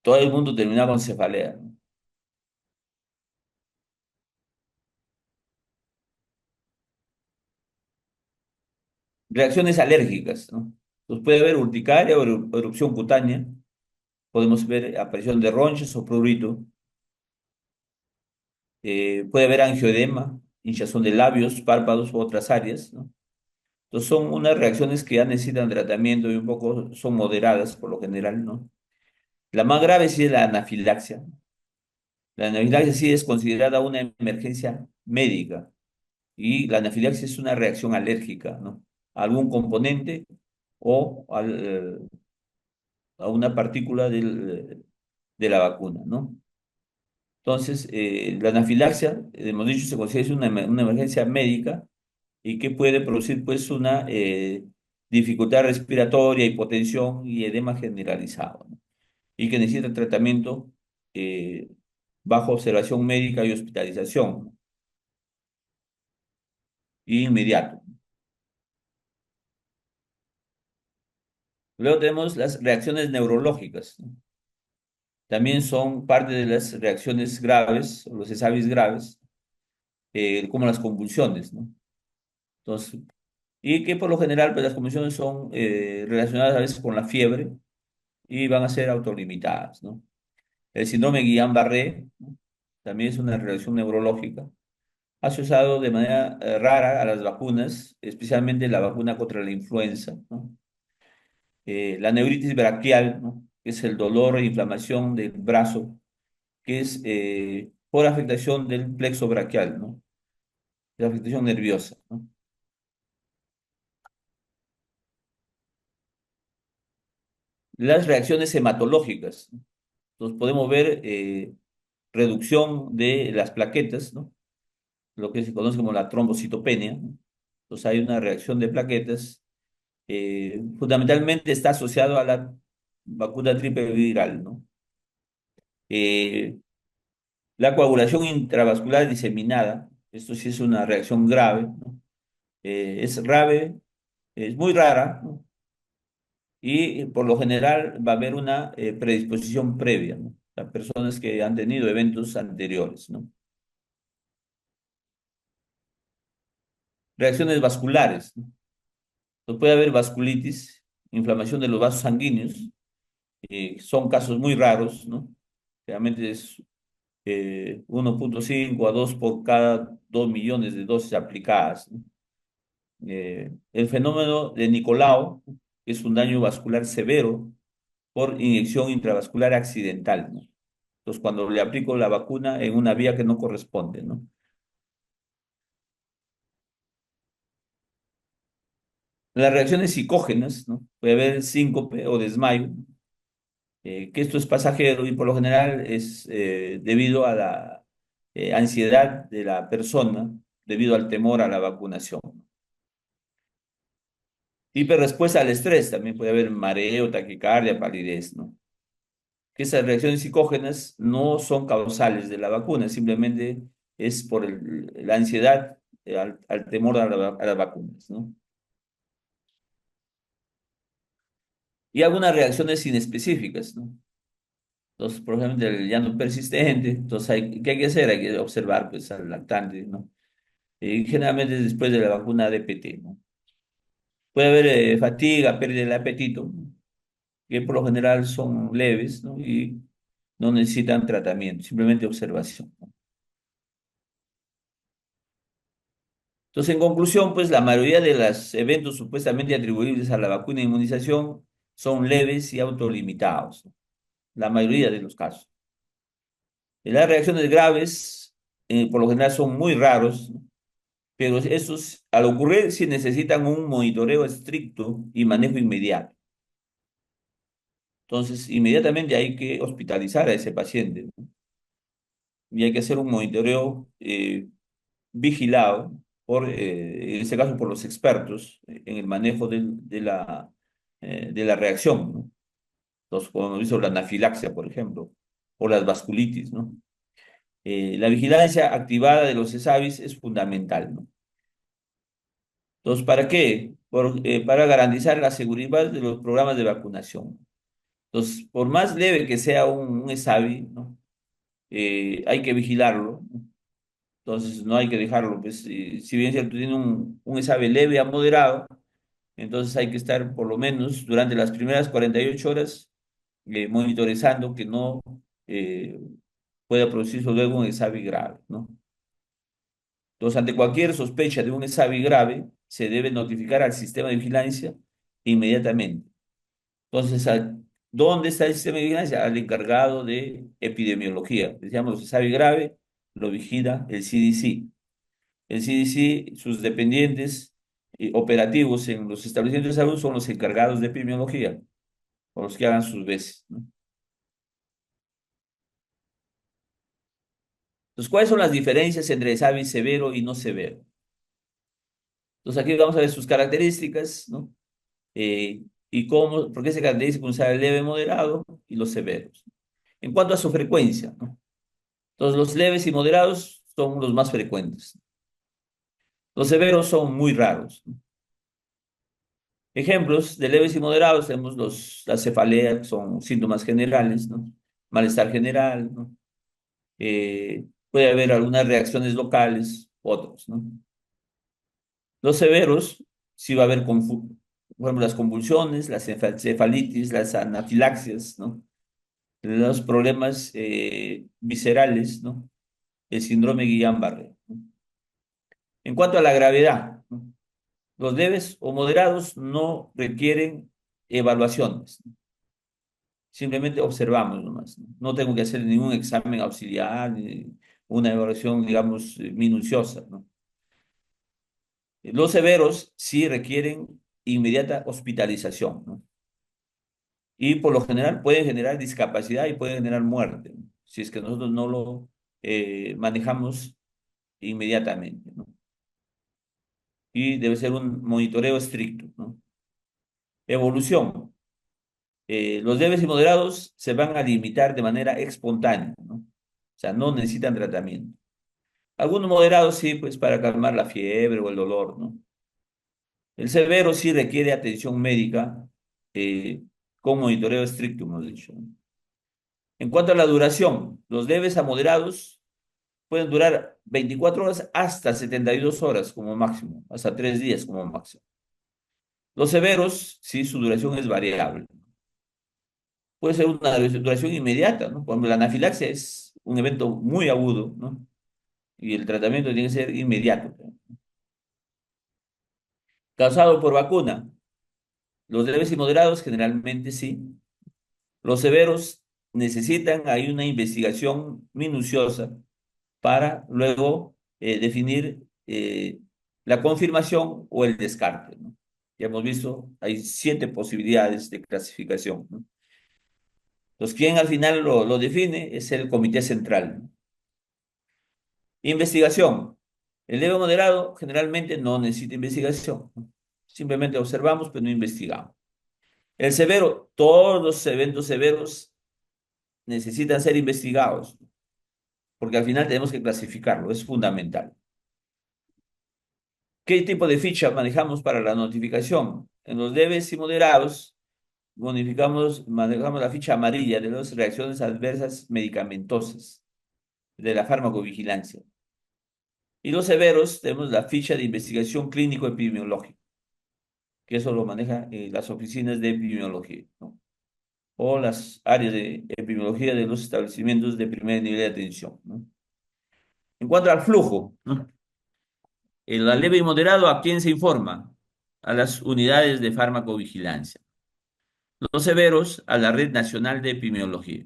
Todo el mundo terminaba con cefalea, ¿no? Reacciones alérgicas, ¿no? Pues puede haber urticaria o erupción cutánea, podemos ver aparición de ronchas o prurito, puede haber angioedema, hinchazón de labios, párpados u otras áreas, ¿no? Entonces son unas reacciones que ya necesitan tratamiento y un poco son moderadas por lo general, ¿no? La más grave sí es la anafilaxia. La anafilaxia sí es considerada una emergencia médica y la anafilaxia es una reacción alérgica, ¿no? A algún componente o a una partícula de la vacuna, ¿no? Entonces, la anafilaxia, hemos dicho, se considera una emergencia médica y que puede producir, pues, una dificultad respiratoria, hipotensión y edema generalizado, ¿no? Y que necesita tratamiento eh, bajo observación médica y hospitalización, ¿no? Y inmediato. Luego tenemos las reacciones neurológicas, ¿no? También son parte de las reacciones graves, o los ESAVIs graves, como las convulsiones, ¿no? Entonces, y que por lo general pues, las convulsiones son relacionadas a veces con la fiebre y van a ser autolimitadas, ¿no? El síndrome Guillain-Barré, ¿no? También es una reacción neurológica asociado de manera rara a las vacunas, especialmente la vacuna contra la influenza, ¿no? La neuritis braquial, ¿no? que es el dolor e inflamación del brazo, que es por afectación del plexo braquial, ¿no? La afectación nerviosa, ¿no? Las reacciones hematológicas, ¿no? Entonces podemos ver reducción de las plaquetas, ¿no? Lo que se conoce como la trombocitopenia, ¿no? Entonces hay una reacción de plaquetas, fundamentalmente está asociado a la vacuna triple viral, ¿no? Eh, la coagulación intravascular diseminada, esto sí es una reacción grave, ¿no? Es grave, es muy rara, ¿no? Y por lo general va a haber una predisposición previa, ¿no? Las personas que han tenido eventos anteriores, ¿no? Reacciones vasculares, ¿no? Entonces puede haber vasculitis, inflamación de los vasos sanguíneos, son casos muy raros, ¿no? Realmente es 1,5 a 2 por cada 2 millones de dosis aplicadas, ¿no? El fenómeno de Nicolau es un daño vascular severo por inyección intravascular accidental, ¿no? Entonces, cuando le aplico la vacuna en una vía que no corresponde, ¿no? Las reacciones psicógenas, ¿no? Puede haber síncope o desmayo, que esto es pasajero y por lo general es debido a la ansiedad de la persona, debido al temor a la vacunación. Hiperrespuesta al estrés, también puede haber mareo, taquicardia, palidez, ¿no? Que esas reacciones psicógenas no son causales de la vacuna, simplemente es por la ansiedad al temor a las vacunas, ¿no? Y algunas reacciones inespecíficas, ¿no? Entonces, por ejemplo, el llano persistente, entonces ¿qué hay que hacer? Hay que observar pues al lactante, ¿no? Y generalmente es después de la vacuna DPT, ¿no? Puede haber fatiga, pérdida del apetito, ¿no? Que por lo general son leves, ¿no? Y no necesitan tratamiento, simplemente observación, ¿no? Entonces, en conclusión, pues la mayoría de los eventos supuestamente atribuibles a la vacuna de inmunización son leves y autolimitados, ¿no? La mayoría de los casos. Las reacciones graves, por lo general, son muy raros, ¿no? Pero estos, al ocurrir, sí necesitan un monitoreo estricto y manejo inmediato. Entonces, inmediatamente hay que hospitalizar a ese paciente, ¿no? Y hay que hacer un monitoreo vigilado en este caso, por los expertos en el manejo de la reacción, ¿no? Entonces, como hemos visto, la anafilaxia, por ejemplo, o las vasculitis, ¿no? La vigilancia activada de los CESAVIS es fundamental, ¿no? Entonces, ¿para qué? Para garantizar la seguridad de los programas de vacunación. Entonces, por más leve que sea un ESAVI, ¿no? Hay que vigilarlo, ¿no? Entonces, no hay que dejarlo, pues, si bien es cierto, tiene un ESAVI leve a moderado, entonces hay que estar por lo menos durante las primeras 48 horas monitorizando que no eh, pueda producirse luego un ESAVI grave, ¿no? Entonces, ante cualquier sospecha de un ESAVI grave, se debe notificar al sistema de vigilancia inmediatamente. Entonces, ¿dónde está el sistema de vigilancia? Al encargado de epidemiología. Decíamos, ESAVI grave, lo vigila el CDC. El CDC, sus dependientes operativos en los establecimientos de salud son los encargados de epidemiología, o los que hagan sus veces, ¿no? Entonces, ¿cuáles son las diferencias entre SAVI severo y no severo? Entonces, aquí vamos a ver sus características, ¿no? Y por qué se caracteriza con un SAVI leve, moderado y los severos. En cuanto a su frecuencia, ¿no? Entonces, los leves y moderados son los más frecuentes. Los severos son muy raros, ¿no? Ejemplos de leves y moderados tenemos las cefaleas, que son síntomas generales, ¿no? Malestar general, ¿no? Puede haber algunas reacciones locales, otros, ¿no? Los severos, sí va a haber, por ejemplo, las convulsiones, las cefalitis, las anafilaxias, ¿no? Los problemas viscerales, ¿no? El síndrome Guillain-Barré, ¿no? En cuanto a la gravedad, ¿no? Los leves o moderados no requieren evaluaciones, ¿no? simplemente observamos nomás, ¿no? No tengo que hacer ningún examen auxiliar, ni una evaluación, digamos, minuciosa, ¿no? Los severos sí requieren inmediata hospitalización, ¿no? Y por lo general pueden generar discapacidad y pueden generar muerte, ¿no? Si es que nosotros no lo manejamos inmediatamente, ¿no? Y debe ser un monitoreo estricto, ¿no? Evolución. Los leves y moderados se van a limitar de manera espontánea, ¿no? O sea, no necesitan tratamiento. Algunos moderados sí, pues para calmar la fiebre o el dolor, ¿no? El severo sí requiere atención médica eh, con monitoreo estricto, hemos dicho, ¿no? En cuanto a la duración, los leves a moderados pueden durar 24 horas hasta 72 horas como máximo, hasta 3 días como máximo. Los severos, sí, su duración es variable. Puede ser una duración inmediata, ¿no? Por ejemplo, la anafilaxia es un evento muy agudo, ¿no? Y el tratamiento tiene que ser inmediato, ¿no? Causado por vacuna. Los leves y moderados generalmente sí. Los severos necesitan ahí una investigación minuciosa para luego definir la confirmación o el descarte, ¿no? Ya hemos visto, hay 7 posibilidades de clasificación, ¿no? Entonces, quien al final lo define es el comité central, ¿no? Investigación. El leve moderado generalmente no necesita investigación, ¿no? Simplemente observamos, pero no investigamos. El severo, todos los eventos severos necesitan ser investigados, ¿no? Porque al final tenemos que clasificarlo, es fundamental. ¿Qué tipo de ficha manejamos para la notificación? En los leves y moderados, manejamos la ficha amarilla de las reacciones adversas medicamentosas, de la farmacovigilancia. Y los severos tenemos la ficha de investigación clínico-epidemiológica, que eso lo manejan las oficinas de epidemiología, ¿no? O las áreas de epidemiología de los establecimientos de primer nivel de atención, ¿no? En cuanto al flujo, ¿no? En la leve y moderado, ¿a quién se informa? A las unidades de farmacovigilancia. Los severos, a la Red Nacional de Epidemiología.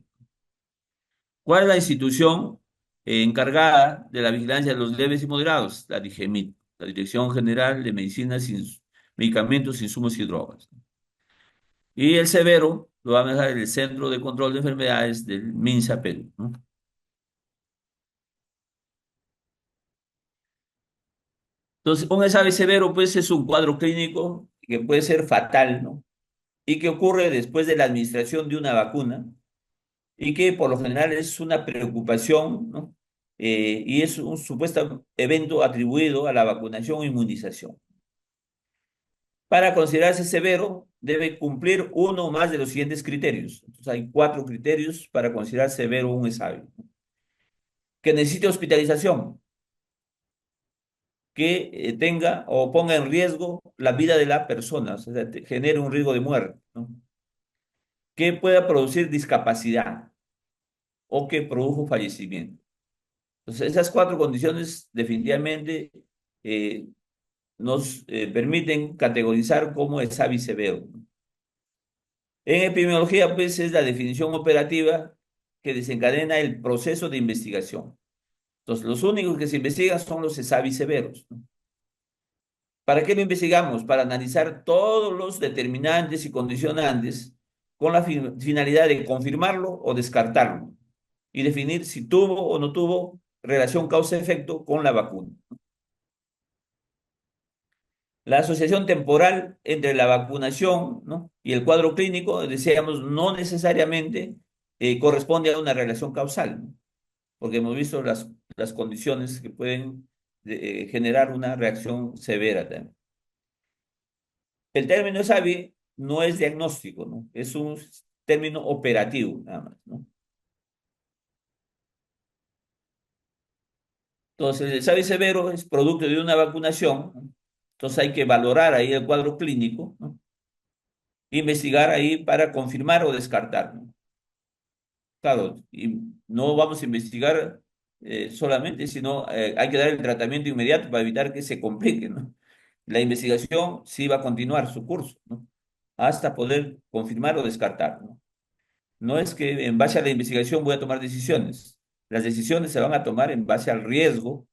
¿Cuál es la institución encargada de la vigilancia de los leves y moderados? La DIGEMIT, la Dirección General de Medicinas, Medicamentos, Insumos y Drogas. Y el severo lo va a manejar el Centro de Control de Enfermedades del MINSA Perú, ¿no? Entonces, un SAVI severo, pues, es un cuadro clínico que puede ser fatal, ¿no? Y que ocurre después de la administración de una vacuna y que por lo general es una preocupación, ¿no? Y es un supuesto evento atribuido a la vacunación o inmunización. Para considerarse severo, debe cumplir uno o más de los siguientes criterios. Entonces, hay 4 criterios para considerar severo un SAVI. Que necesite hospitalización, que tenga o ponga en riesgo la vida de la persona, o sea, genere un riesgo de muerte, ¿no? Que pueda producir discapacidad o que produjo fallecimiento. Entonces, esas 4 condiciones definitivamente eh, nos permiten categorizar como el SAVI severo, ¿no? En epidemiología, pues, es la definición operativa que desencadena el proceso de investigación. Entonces, los únicos que se investigan son los SAVI severos, ¿no? ¿Para qué lo investigamos? Para analizar todos los determinantes y condicionantes con la finalidad de confirmarlo o descartarlo y definir si tuvo o no tuvo relación causa-efecto con la vacuna. La asociación temporal entre la vacunación, ¿no?, y el cuadro clínico, decíamos, no necesariamente corresponde a una relación causal, ¿no? Porque hemos visto las condiciones que pueden generar una reacción severa también. El término SAVI no es diagnóstico, ¿no? Es un término operativo, nada más, ¿no? Entonces, el SAVI severo es producto de una vacunación, ¿no? Entonces hay que valorar ahí el cuadro clínico, ¿no? Investigar ahí para confirmar o descartar, ¿no? Claro, y no vamos a investigar solamente, sino hay que dar el tratamiento inmediato para evitar que se complique, ¿no? La investigación sí va a continuar su curso, ¿no? Hasta poder confirmar o descartar, ¿no? No es que en base a la investigación voy a tomar decisiones. Las decisiones se van a tomar en base al riesgo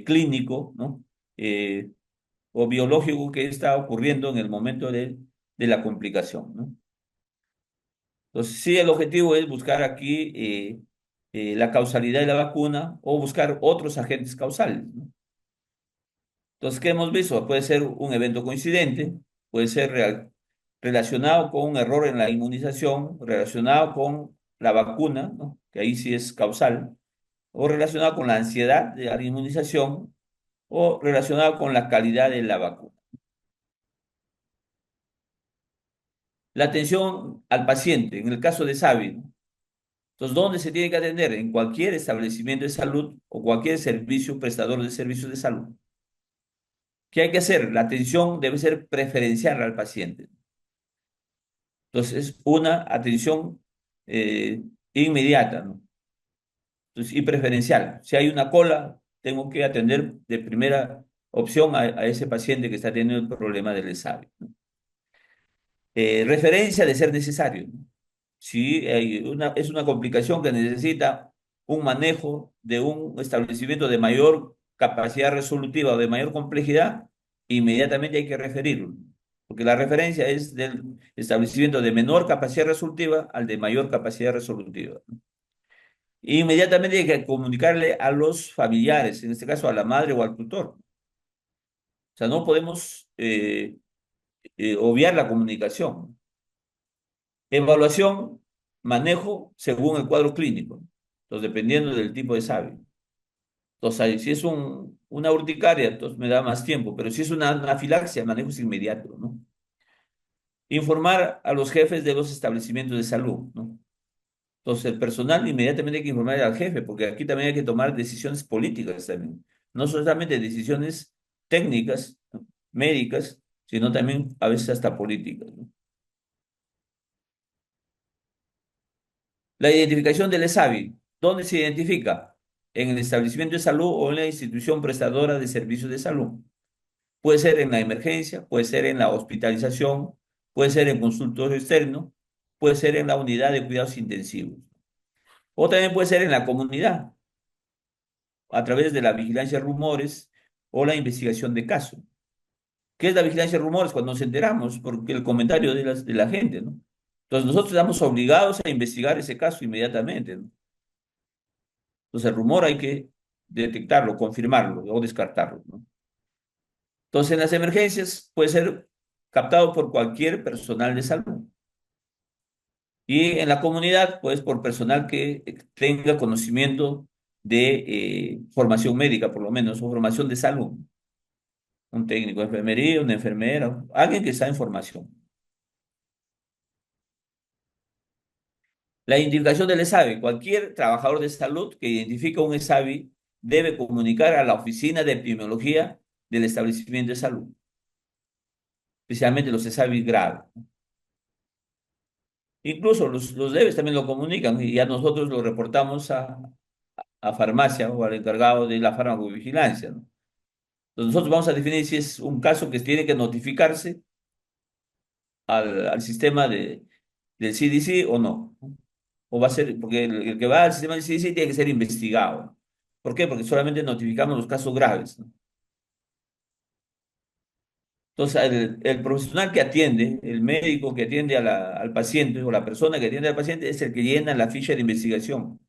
clínico, ¿no? Eh, o biológico que está ocurriendo en el momento de la complicación, ¿no? Entonces, sí, el objetivo es buscar aquí la causalidad de la vacuna o buscar otros agentes causales, ¿no? Entonces, ¿qué hemos visto? Puede ser un evento coincidente, puede ser relacionado con un error en la inmunización, relacionado con la vacuna, ¿no? Que ahí sí es causal, o relacionado con la ansiedad de la inmunización, o relacionado con la calidad de la vacuna. La atención al paciente, en el caso de SAVI, ¿no? Entonces, ¿dónde se tiene que atender? En cualquier establecimiento de salud o cualquier servicio, prestador de servicios de salud. ¿Qué hay que hacer? La atención debe ser preferencial al paciente. Entonces, es una atención eh, inmediata, ¿no? Entonces, y preferencial. Si hay una cola, tengo que atender de primera opción a ese paciente que está teniendo el problema del ESAVI, ¿no? Referencia de ser necesario, ¿no? Si es una complicación que necesita un manejo de un establecimiento de mayor capacidad resolutiva o de mayor complejidad, inmediatamente hay que referirlo, porque la referencia es del establecimiento de menor capacidad resolutiva al de mayor capacidad resolutiva, ¿no? Inmediatamente hay que comunicarle a los familiares, en este caso a la madre o al tutor. O sea, no podemos obviar la comunicación. Evaluación, manejo según el cuadro clínico. Entonces, dependiendo del tipo de SAVI. Entonces, si es una urticaria, entonces me da más tiempo, pero si es una anafilaxia, el manejo es inmediato, ¿no? Informar a los jefes de los establecimientos de salud, ¿no? Entonces, el personal inmediatamente hay que informar al jefe, porque aquí también hay que tomar decisiones políticas también. No solamente decisiones técnicas, ¿no? Médicas, sino también a veces hasta políticas, ¿no? La identificación del ESAVI. ¿Dónde se identifica? En el establecimiento de salud o en la institución prestadora de servicios de salud. Puede ser en la emergencia, puede ser en la hospitalización, puede ser en consultorio externo, puede ser en la unidad de cuidados intensivos. O también puede ser en la comunidad, a través de la vigilancia de rumores o la investigación de casos. ¿Qué es la vigilancia de rumores? Cuando nos enteramos, porque el comentario de la gente, ¿no? Entonces nosotros estamos obligados a investigar ese caso inmediatamente, ¿no? Entonces el rumor hay que detectarlo, confirmarlo o descartarlo, ¿no? Entonces en las emergencias puede ser captado por cualquier personal de salud. Y en la comunidad, pues por personal que tenga conocimiento de formación médica, por lo menos, o formación de salud. Un técnico de enfermería, una enfermera, alguien que está en formación. La identificación del ESAVI. Cualquier trabajador de salud que identifique un ESAVI debe comunicar a la oficina de epidemiología del establecimiento de salud, especialmente los ESAVI graves. Incluso los DEBES también lo comunican y ya nosotros lo reportamos a farmacia o al encargado de la farmacovigilancia, ¿no? Entonces nosotros vamos a definir si es un caso que tiene que notificarse al sistema del CDC o no. O va a ser, porque el que va al sistema del CDC tiene que ser investigado. ¿Por qué? Porque solamente notificamos los casos graves, ¿no? Entonces, el profesional que atiende, el médico que atiende al paciente o la persona que atiende al paciente es el que llena la ficha de investigación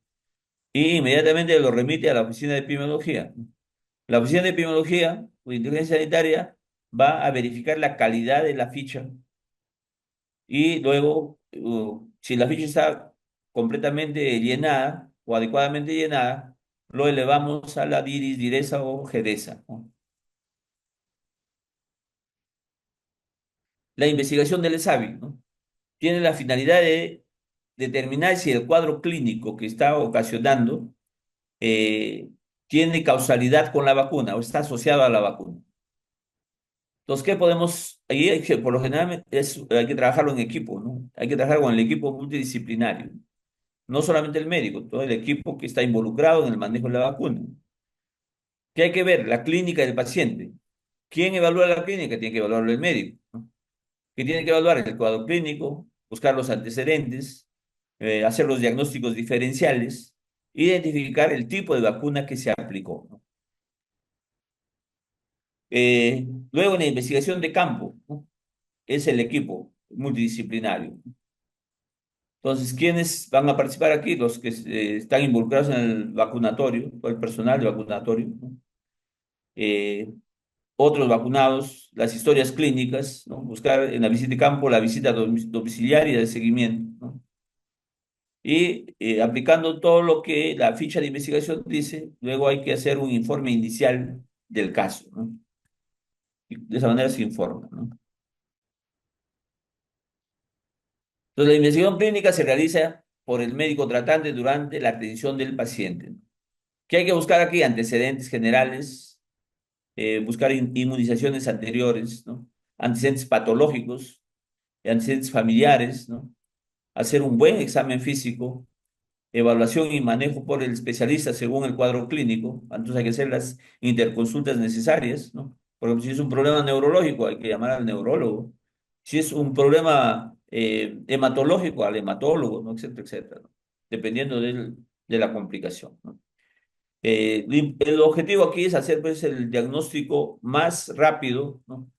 y inmediatamente lo remite a la oficina de epidemiología. La oficina de epidemiología o de inteligencia sanitaria va a verificar la calidad de la ficha y luego, si la ficha está completamente llenada o adecuadamente llenada, lo elevamos a la DIRIS, DIRESA o GERESA, ¿no? La investigación del ESAVI, ¿no? Tiene la finalidad de determinar si el cuadro clínico que está ocasionando eh, tiene causalidad con la vacuna o está asociado a la vacuna. Entonces, ¿qué podemos? Ahí hay que, por lo general, hay que trabajarlo en equipo, ¿no? Hay que trabajar con el equipo multidisciplinario. No solamente el médico, todo el equipo que está involucrado en el manejo de la vacuna. ¿Qué hay que ver? La clínica del paciente. ¿Quién evalúa la clínica? Tiene que evaluarlo el médico, ¿no? ¿Qué tiene que evaluar? El cuadro clínico, buscar los antecedentes, hacer los diagnósticos diferenciales, identificar el tipo de vacuna que se aplicó, ¿no? Luego, en la investigación de campo, ¿no? Es el equipo multidisciplinario. Entonces, ¿quiénes van a participar aquí? Los que están involucrados en el vacunatorio, o el personal de vacunatorio, ¿no? Eh, Otros vacunados, las historias clínicas, ¿no? Buscar en la visita de campo la visita domiciliaria de seguimiento, ¿no? Y aplicando todo lo que la ficha de investigación dice, luego hay que hacer un informe inicial del caso, ¿no? Y de esa manera se informa, ¿no? Entonces, la investigación clínica se realiza por el médico tratante durante la atención del paciente. ¿Qué hay que buscar aquí? Antecedentes generales, buscar inmunizaciones anteriores, ¿no? Antecedentes patológicos, antecedentes familiares, ¿no? Hacer un buen examen físico, evaluación y manejo por el especialista según el cuadro clínico. Entonces hay que hacer las interconsultas necesarias, ¿no? Por ejemplo, si es un problema neurológico, hay que llamar al neurólogo. Si es un problema hematológico, al hematólogo, ¿no? Etcétera, etcétera, ¿no? Dependiendo de la complicación, ¿no? El objetivo aquí es hacer pues, el diagnóstico más rápido, ¿no?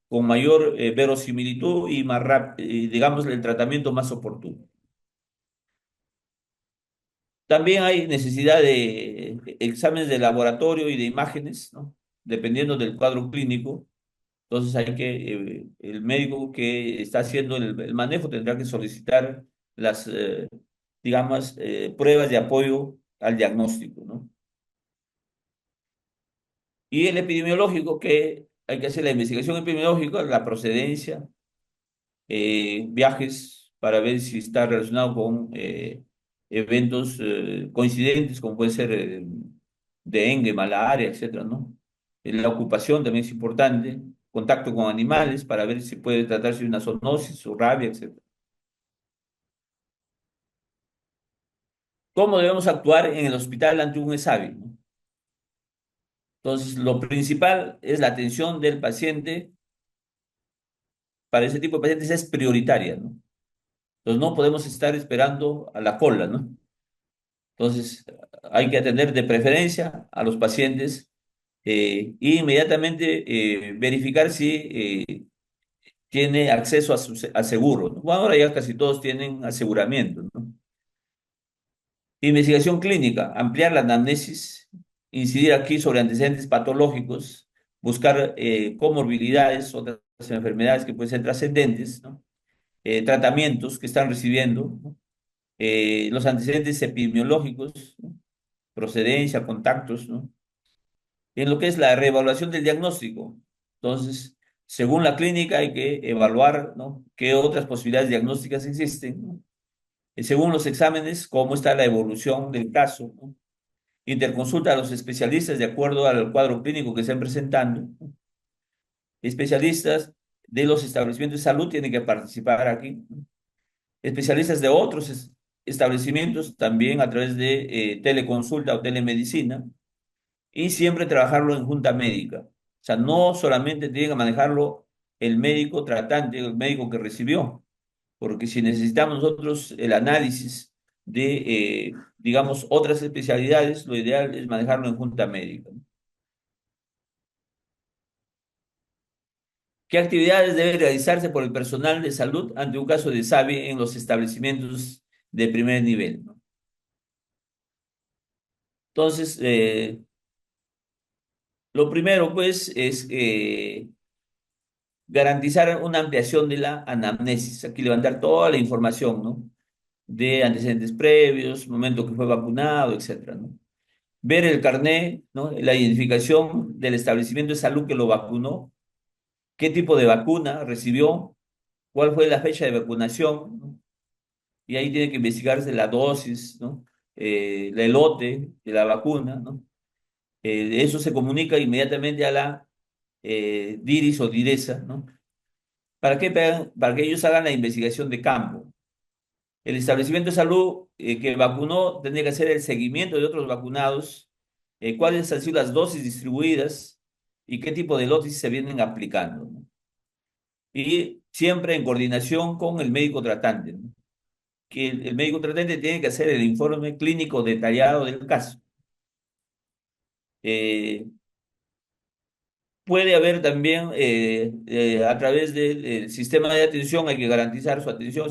Con mayor verosimilitud y más rápido, digamos, el tratamiento más oportuno. También hay necesidad de exámenes de laboratorio y de imágenes, ¿no? Dependiendo del cuadro clínico. Entonces hay que, el médico que está haciendo el manejo tendrá que solicitar las, digamos, pruebas de apoyo al diagnóstico, ¿no? Y el epidemiológico, que hay que hacer la investigación epidemiológica, la procedencia, viajes para ver si está relacionado con eventos coincidentes, como puede ser dengue, malaria, etcétera, ¿no? La ocupación también es importante, contacto con animales para ver si puede tratarse de una zoonosis o rabia, etcétera. ¿Cómo debemos actuar en el hospital ante un ESAVI, ¿no? Entonces, lo principal es la atención del paciente. Para ese tipo de pacientes es prioritaria, ¿no? Entonces, no podemos estar esperando a la cola, ¿no? Entonces, hay que atender de preferencia a los pacientes e inmediatamente verificar si tiene acceso a seguro, ¿no? Bueno, ahora ya casi todos tienen aseguramiento, ¿no? Investigación clínica, ampliar la anamnesis, incidir aquí sobre antecedentes patológicos, buscar comorbilidades, otras enfermedades que pueden ser trascendentes, ¿no? Tratamientos que están recibiendo, ¿no? Los antecedentes epidemiológicos, ¿no? Procedencia, contactos, ¿no? En lo que es la reevaluación del diagnóstico. Entonces, según la clínica hay que evaluar, ¿no? Qué otras posibilidades diagnósticas existen, ¿no? Según los exámenes, cómo está la evolución del caso, ¿no? Interconsulta a los especialistas de acuerdo al cuadro clínico que estén presentando, ¿no? Especialistas de los establecimientos de salud tienen que participar aquí, ¿no? Especialistas de otros establecimientos también a través de teleconsulta o telemedicina, y siempre trabajarlo en junta médica. O sea, no solamente tiene que manejarlo el médico tratante, el médico que recibió, porque si necesitamos nosotros el análisis de, digamos, otras especialidades, lo ideal es manejarlo en junta médica, ¿no? ¿Qué actividades debe realizarse por el personal de salud ante un caso de SAVI en los establecimientos de primer nivel, ¿no? Entonces, lo primero, pues, es garantizar una ampliación de la anamnesis. Aquí levantar toda la información, ¿no? De antecedentes previos, momento que fue vacunado, etcétera, ¿no? Ver el carnet, ¿no? La identificación del establecimiento de salud que lo vacunó, qué tipo de vacuna recibió, cuál fue la fecha de vacunación, ¿no? Y ahí tiene que investigarse la dosis, ¿no? El lote de la vacuna, ¿no? Eso se comunica inmediatamente a la DIRIS o DIRESA, ¿no? ¿Para qué? Para que ellos hagan la investigación de campo. El establecimiento de salud que vacunó tendría que hacer el seguimiento de otros vacunados, cuáles han sido las dosis distribuidas y qué tipo de dosis se vienen aplicando, ¿no? Y siempre en coordinación con el médico tratante, ¿no? que el médico tratante tiene que hacer el informe clínico detallado del caso. Eh, Puede haber también, a través del sistema de atención, hay que garantizar su atención,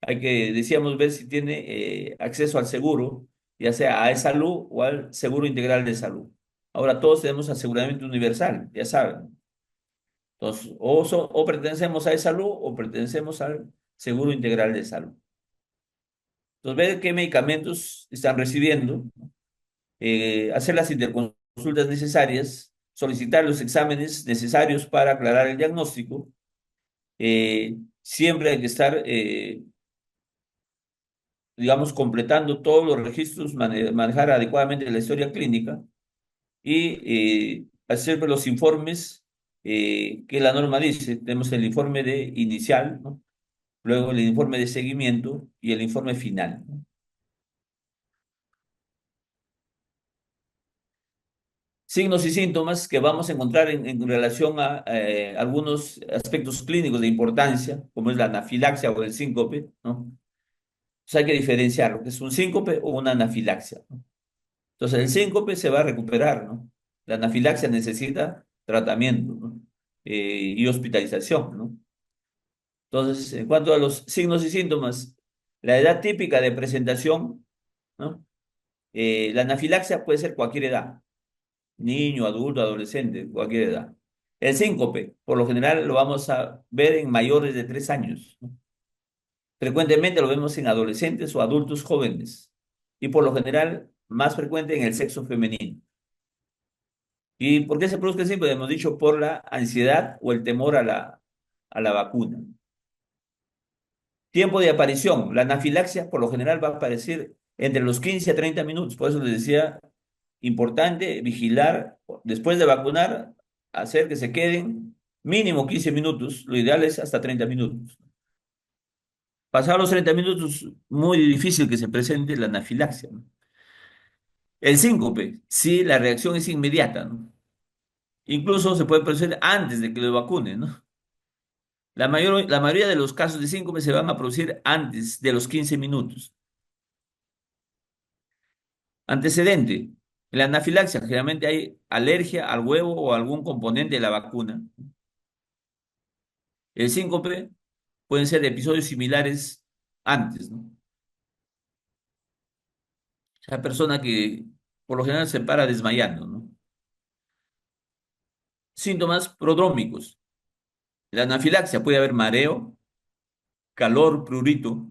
hay que, decíamos, ver si tiene acceso al seguro, ya sea a salud o al seguro integral de salud. Ahora todos tenemos aseguramiento universal, ya saben. Entonces, o pertenecemos a salud o pertenecemos al seguro integral de salud. Entonces, ver qué medicamentos están recibiendo, hacer las interconsultas necesarias, solicitar los exámenes necesarios para aclarar el diagnóstico. Siempre hay que estar, digamos, completando todos los registros, manejar adecuadamente la historia clínica y hacer los informes que la norma dice. Tenemos el informe de inicial, ¿no? Luego el informe de seguimiento y el informe final, ¿no? Signos y síntomas que vamos a encontrar en relación a algunos aspectos clínicos de importancia, como es la anafilaxia o el síncope, ¿no? Entonces hay que diferenciar lo que es un síncope o una anafilaxia, ¿no? Entonces el síncope se va a recuperar, ¿no? La anafilaxia necesita tratamiento, ¿no? Y hospitalización, ¿no? Entonces, en cuanto a los signos y síntomas, la edad típica de presentación, ¿no? La anafilaxia puede ser cualquier edad, niño, adulto, adolescente, cualquier edad. El síncope, por lo general, lo vamos a ver en mayores de 3 años, ¿no? Frecuentemente lo vemos en adolescentes o adultos jóvenes y por lo general más frecuente en el sexo femenino. ¿Y por qué se produce el síncope? Hemos dicho por la ansiedad o el temor a la vacuna. Tiempo de aparición. La anafilaxia por lo general va a aparecer entre los 15 a 30 minutos. Por eso les decía, importante vigilar después de vacunar, hacer que se queden mínimo 15 minutos. Lo ideal es hasta 30 minutos. Pasados los 30 minutos, muy difícil que se presente la anafilaxia, ¿no? El síncope, sí, la reacción es inmediata, ¿no? Incluso se puede producir antes de que lo vacunen, ¿no? La mayoría de los casos de síncope se van a producir antes de los 15 minutos. Antecedente. En la anafilaxia generalmente hay alergia al huevo o algún componente de la vacuna. El síncope pueden ser episodios similares antes, ¿no? Esa persona que por lo general se para desmayando, ¿no? Síntomas prodrómicos. La anafilaxia puede haber mareo, calor, prurito.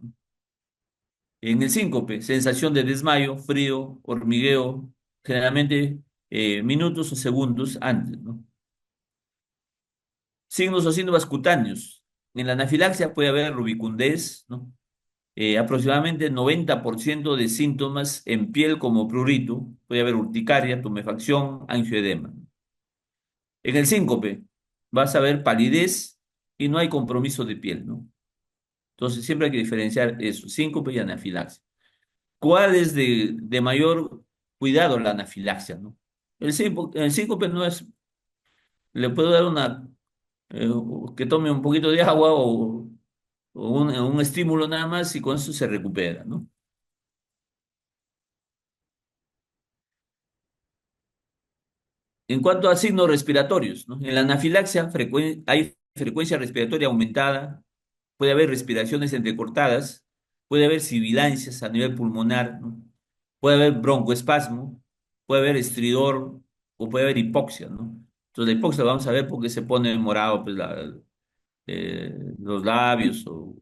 En el síncope, sensación de desmayo, frío, hormigueo, generalmente minutos o segundos antes, ¿no? Signos o síntomas cutáneos. En la anafilaxia puede haber rubicundez, ¿no? Aproximadamente 90% de síntomas en piel como prurito, puede haber urticaria, tumefacción, angioedema. En el síncope vas a ver palidez y no hay compromiso de piel, ¿no? Entonces siempre hay que diferenciar eso, síncope y anafilaxia. ¿Cuál es de mayor cuidado la anafilaxia, ¿no? El síncope no es, le puedo dar eh, que tome un poquito de agua o un estímulo nada más y con eso se recupera, ¿no? En cuanto a signos respiratorios, ¿no? En la anafilaxia hay frecuencia respiratoria aumentada, puede haber respiraciones entrecortadas, puede haber sibilancias a nivel pulmonar, ¿no? Puede haber broncoespasmo, puede haber estridor o puede haber hipoxia, ¿no? Entonces la hipoxia vamos a ver por qué se pone morado pues, los labios o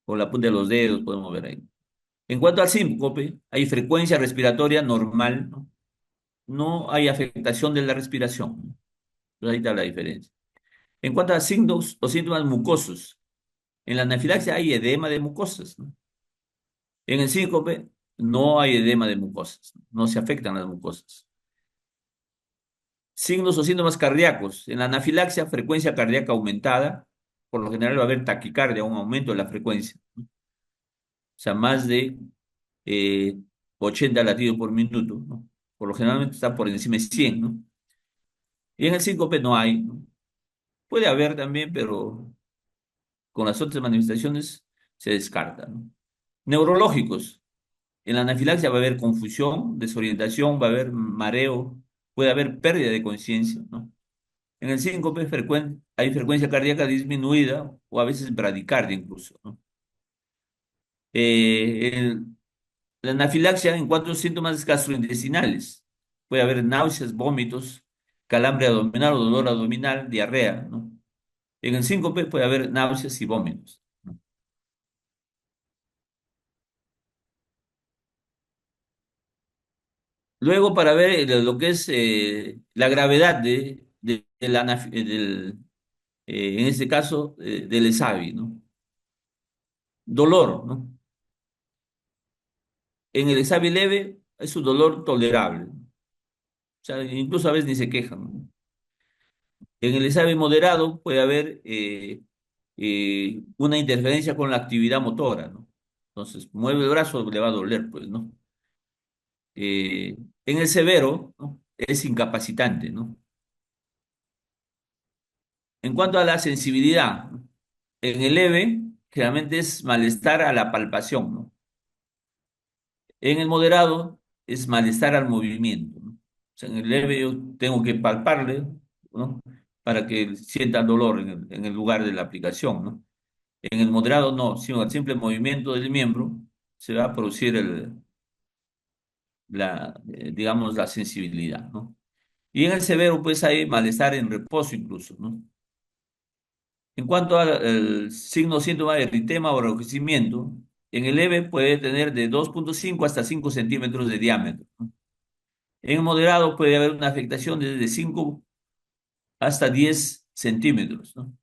la punta de los dedos, podemos ver ahí. En cuanto al síncope, hay frecuencia respiratoria normal, ¿no? No hay afectación de la respiración, ¿no? Entonces ahí está la diferencia. En cuanto a signos o síntomas mucosos, en la anafilaxia hay edema de mucosas, ¿no? En el síncope no hay edema de mucosas, no se afectan las mucosas. Signos o síntomas cardíacos. En la anafilaxia, frecuencia cardíaca aumentada. Por lo general va a haber taquicardia, un aumento de la frecuencia, ¿no? O sea, más de eh, 80 latidos por minuto, ¿no? Por lo general está por encima de 100, ¿no? Y en el síncope no hay, ¿no? Puede haber también, pero con las otras manifestaciones se descarta, ¿no? Neurológicos. En la anafilaxia va a haber confusión, desorientación, va a haber mareo, puede haber pérdida de conciencia, ¿no? En el síncope hay frecuencia cardíaca disminuida o a veces bradicardia incluso, ¿no? Eh, la anafilaxia en cuanto a síntomas gastrointestinales. Puede haber náuseas, vómitos, calambre abdominal o dolor abdominal, diarrea, ¿no? En el síncope puede haber náuseas y vómitos, ¿no? Luego, para ver lo que es la gravedad en este caso, del ESAVI, ¿no? Dolor, ¿no? En el ESAVI leve es un dolor tolerable, ¿no? O sea, incluso a veces ni se quejan, ¿no? En el examen moderado puede haber una interferencia con la actividad motora, ¿no? Entonces, mueve el brazo, le va a doler, pues, ¿no? En el severo, ¿no? Es incapacitante, ¿no? En cuanto a la sensibilidad, ¿no? En el leve, generalmente es malestar a la palpación, ¿no? En el moderado, es malestar al movimiento, ¿no? O sea, en el leve yo tengo que palparle, ¿no? Para que sienta dolor en el lugar de la aplicación, ¿no? En el moderado no, sino al simple movimiento del miembro se va a producir digamos, la sensibilidad, ¿no? Y en el severo, pues hay malestar en reposo incluso, ¿no? En cuanto al signo síntoma de eritema o enrojecimiento, en el leve puede tener de 2,5 hasta 5 centímetros de diámetro, ¿no? En el moderado puede haber una afectación desde 5 hasta 10 centímetros, ¿no?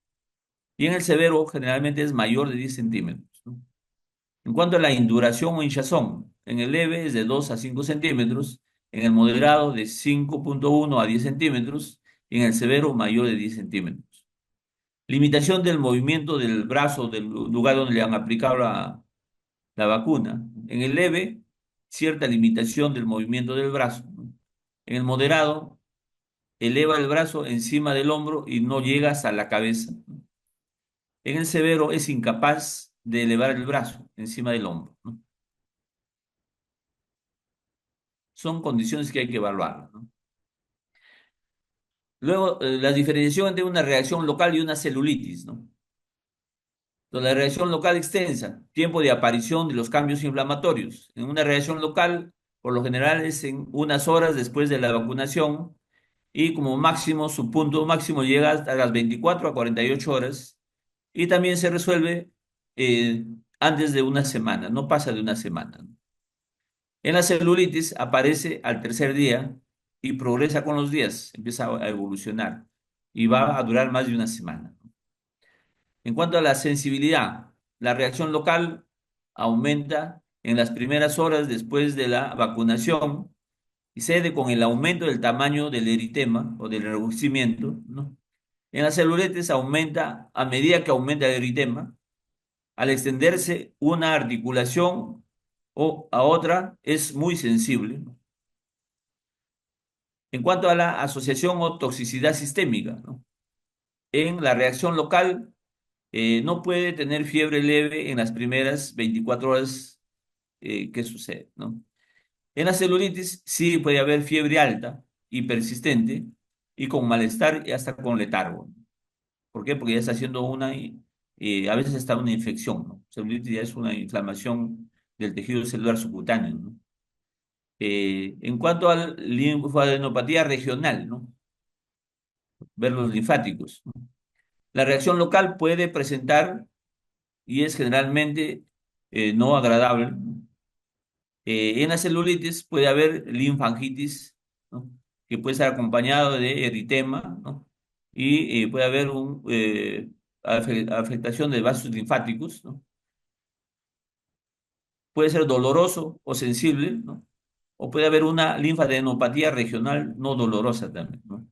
Y en el severo generalmente es mayor de 10 centímetros, ¿no? En cuanto a la induración o hinchazón, en el leve es de 2 a 5 centímetros, en el moderado de 5,1 a 10 centímetros y en el severo mayor de 10 centímetros. Limitación del movimiento del brazo del lugar donde le han aplicado la vacuna. En el leve, cierta limitación del movimiento del brazo, ¿no? En el moderado, eleva el brazo encima del hombro y no llega hasta la cabeza, ¿no? En el severo es incapaz de elevar el brazo encima del hombro, ¿no? Son condiciones que hay que evaluar, ¿no? Luego, la diferenciación entre una reacción local y una celulitis, ¿no? Entonces, la reacción local extensa, tiempo de aparición de los cambios inflamatorios. En una reacción local, por lo general es en unas horas después de la vacunación y como máximo, su punto máximo llega hasta las 24 a 48 horas y también se resuelve eh, antes de una semana, no pasa de una semana, ¿no? En la celulitis aparece al tercer día y progresa con los días, empieza a evolucionar y va a durar más de una semana. En cuanto a la sensibilidad, la reacción local aumenta en las primeras horas después de la vacunación y cede con el aumento del tamaño del eritema o del enrojecimiento, ¿no? En las celulitis aumenta a medida que aumenta el eritema, al extenderse una articulación o a otra es muy sensible, ¿no? En cuanto a la asociación o toxicidad sistémica, ¿no? En la reacción local, no puede tener fiebre leve en las primeras 24 horas que sucede, ¿no? En la celulitis sí puede haber fiebre alta y persistente y con malestar y hasta con letargo. ¿Por qué? Porque ya está haciendo a veces está una infección, ¿no? Celulitis ya es una inflamación del tejido celular subcutáneo, ¿no? En cuanto a linfadenopatía regional, ¿no? Ver los linfáticos, ¿no? La reacción local puede presentar y es generalmente no agradable, ¿no? En la celulitis puede haber linfangitis, ¿no? Que puede estar acompañado de eritema, ¿no? Y puede haber afectación de vasos linfáticos, ¿no? Puede ser doloroso o sensible, ¿no? O puede haber una linfadenopatía regional no dolorosa también, ¿no?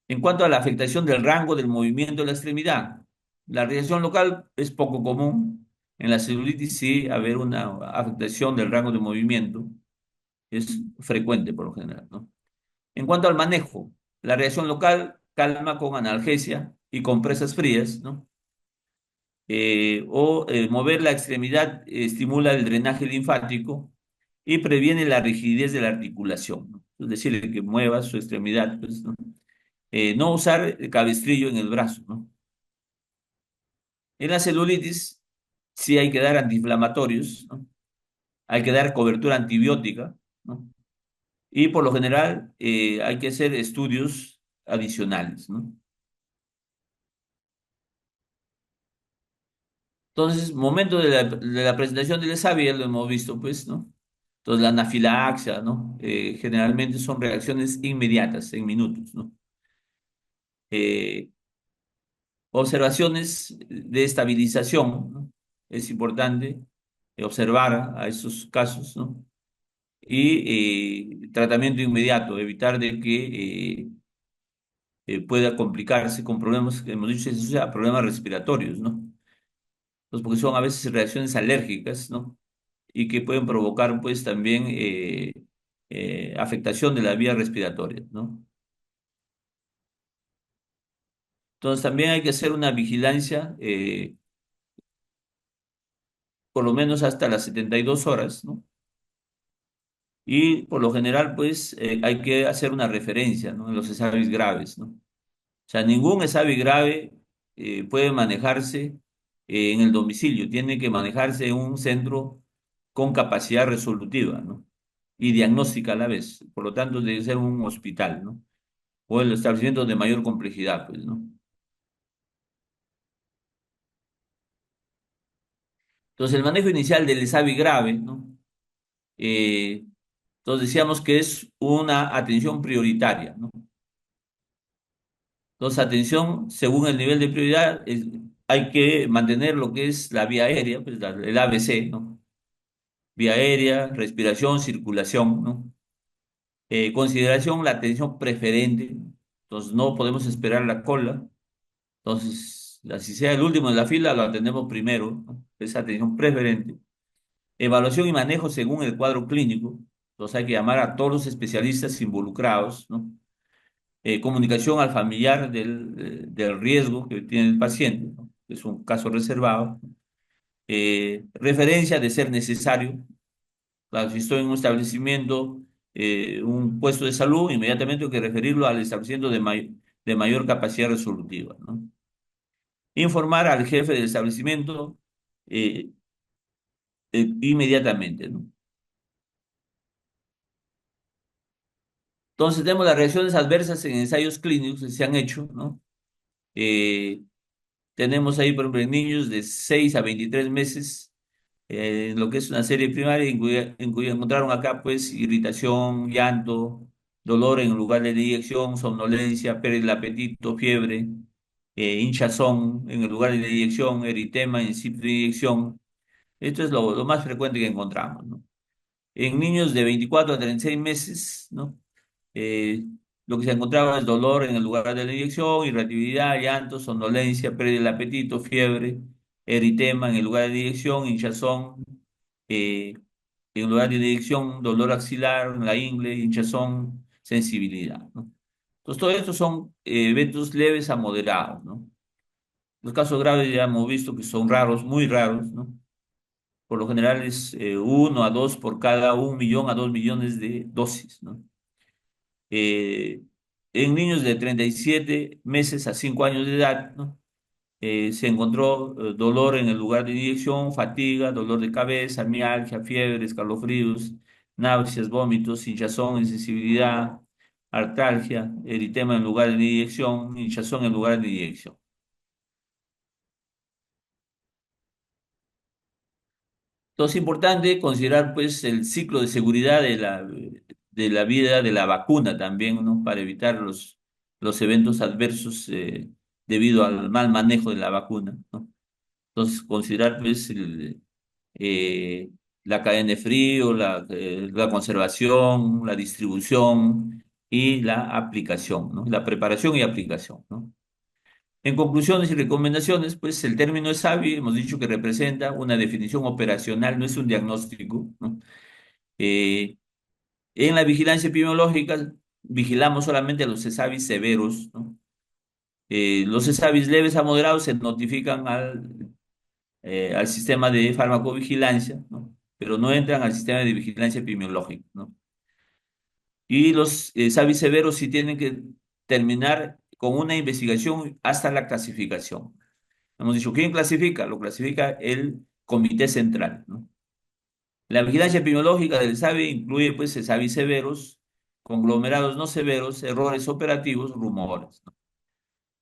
En cuanto a la afectación del rango del movimiento de la extremidad, la reacción local es poco común. En la celulitis sí haber una afectación del rango de movimiento es frecuente por lo general, ¿no? En cuanto al manejo, la reacción local calma con analgesia y compresas frías, ¿no? Mover la extremidad estimula el drenaje linfático y previene la rigidez de la articulación, ¿no? Es decir, que mueva su extremidad, pues, ¿no? No usar el cabestrillo en el brazo, ¿no? En la celulitis sí hay que dar antiinflamatorios, ¿no? Hay que dar cobertura antibiótica, ¿no? Y por lo general hay que hacer estudios adicionales, ¿no? Entonces, momento de la presentación del ESAVI, ya lo hemos visto, pues, ¿no? Entonces, la anafilaxia, ¿no? Generalmente son reacciones inmediatas, en minutos, ¿no? Eh, Observaciones de estabilización, ¿no? Es importante observar a esos casos, ¿no? Y tratamiento inmediato, evitar de que pueda complicarse con problemas, que hemos dicho, se asocia a problemas respiratorios, ¿no? Pues porque son a veces reacciones alérgicas, ¿no? Y que pueden provocar, pues, también afectación de la vía respiratoria, ¿no? Entonces, también hay que hacer una vigilancia, por lo menos hasta las 72 horas, ¿no? Y por lo general, pues, hay que hacer una referencia, ¿no? En los ESAVIs graves, ¿no? O sea, ningún ESAVI grave puede manejarse en el domicilio, tiene que manejarse en un centro con capacidad resolutiva, ¿no? Y diagnóstica a la vez. Por lo tanto, debe ser un hospital, ¿no? O el establecimiento de mayor complejidad, pues, ¿no? Entonces, el manejo inicial del ESAVI grave, ¿no? Eh, entonces, decíamos que es una atención prioritaria, ¿no? Entonces, atención, según el nivel de prioridad, hay que mantener lo que es la vía aérea, pues, el ABC, ¿no? Vía aérea, respiración, circulación, ¿no? Consideración, la atención preferente. Entonces, no podemos esperar la cola. Entonces, así sea el último de la fila, lo atendemos primero, ¿no? Esa atención preferente. Evaluación y manejo según el cuadro clínico. Entonces, hay que llamar a todos los especialistas involucrados, ¿no? Comunicación al familiar del riesgo que tiene el paciente, ¿no? Es un caso reservado. Referencia de ser necesario. Claro, si estoy en un establecimiento, un puesto de salud, inmediatamente tengo que referirlo al establecimiento de mayor capacidad resolutiva, ¿no? Informar al jefe del establecimiento eh, inmediatamente, ¿no? Entonces tenemos las reacciones adversas en ensayos clínicos que se han hecho, ¿no? Eh, Tenemos ahí, por ejemplo, en niños de 6 a 23 meses, lo que es una serie primaria, en cuya encontraron acá, pues, irritación, llanto, dolor en lugar de la inyección, somnolencia, pérdida del apetito, fiebre, hinchazón en el lugar de la inyección, eritema en sitio de inyección. Esto es lo más frecuente que encontramos, ¿no? En niños de 24 a 36 meses, ¿no? Eh, lo que se encontraba es dolor en el lugar de la inyección, irritabilidad, llanto, somnolencia, pérdida del apetito, fiebre, eritema en el lugar de la inyección, hinchazón, eh, en el lugar de la inyección, dolor axilar, en la ingle, hinchazón, sensibilidad, ¿no? Entonces, todo esto son eventos leves a moderados, ¿no? Los casos graves ya hemos visto que son raros, muy raros, ¿no? Por lo general es 1 a 2 por cada 1 millón a 2 millones de dosis, ¿no? Eh, en niños de 37 meses a 5 años de edad, ¿no? Se encontró dolor en el lugar de inyección, fatiga, dolor de cabeza, mialgia, fiebre, escalofríos, náuseas, vómitos, hinchazón, insensibilidad, artralgia, eritema en lugar de inyección, hinchazón en lugar de inyección. Entonces, es importante considerar, pues, el ciclo de seguridad de la vida de la vacuna también, ¿no? Para evitar los eventos adversos debido al mal manejo de la vacuna, ¿no? Entonces, considerar, pues, eh, la cadena de frío, la conservación, la distribución y la aplicación, ¿no? La preparación y aplicación, ¿no? En conclusiones y recomendaciones, pues el término es sabio, hemos dicho que representa una definición operacional, no es un diagnóstico, ¿no? Eh, en la vigilancia epidemiológica, vigilamos solamente a los CESAVIS severos, ¿no? Los CESAVIS leves a moderados se notifican al sistema de farmacovigilancia, ¿no? Pero no entran al sistema de vigilancia epidemiológica, ¿no? Y los SAVI severos sí tienen que terminar con una investigación hasta la clasificación. Hemos dicho, ¿quién clasifica? Lo clasifica el Comité Central, ¿no? La vigilancia epidemiológica del SAVI incluye, pues, SAVI severos, conglomerados no severos, errores operativos, rumores, ¿no?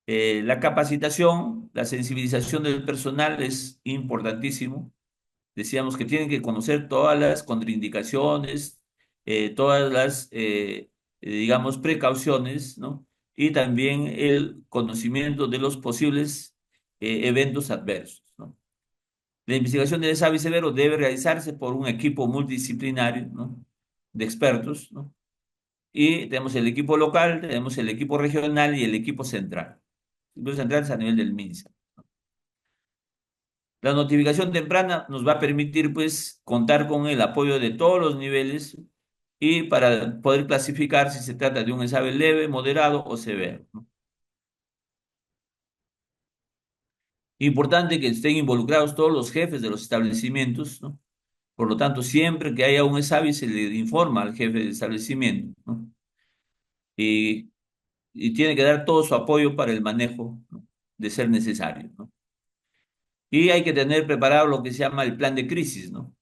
La capacitación, la sensibilización del personal es importantísimo. Decíamos que tienen que conocer todas las contraindicaciones, todas las, digamos, precauciones, ¿no? Y también el conocimiento de los posibles eventos adversos, ¿no? La investigación del SAVI severo debe realizarse por un equipo multidisciplinario, ¿no? De expertos, ¿no? Y tenemos el equipo local, tenemos el equipo regional y el equipo central. El equipo central es a nivel del MINSA. La notificación temprana nos va a permitir, pues, contar con el apoyo de todos los niveles y para poder clasificar si se trata de un SAVI leve, moderado o severo, ¿no? Importante que estén involucrados todos los jefes de los establecimientos, ¿no? Por lo tanto, siempre que haya un SAVI se le informa al jefe del establecimiento, ¿no? Y, y tiene que dar todo su apoyo para el manejo, ¿no? De ser necesario, ¿no? Y hay que tener preparado lo que se llama el plan de crisis, ¿no?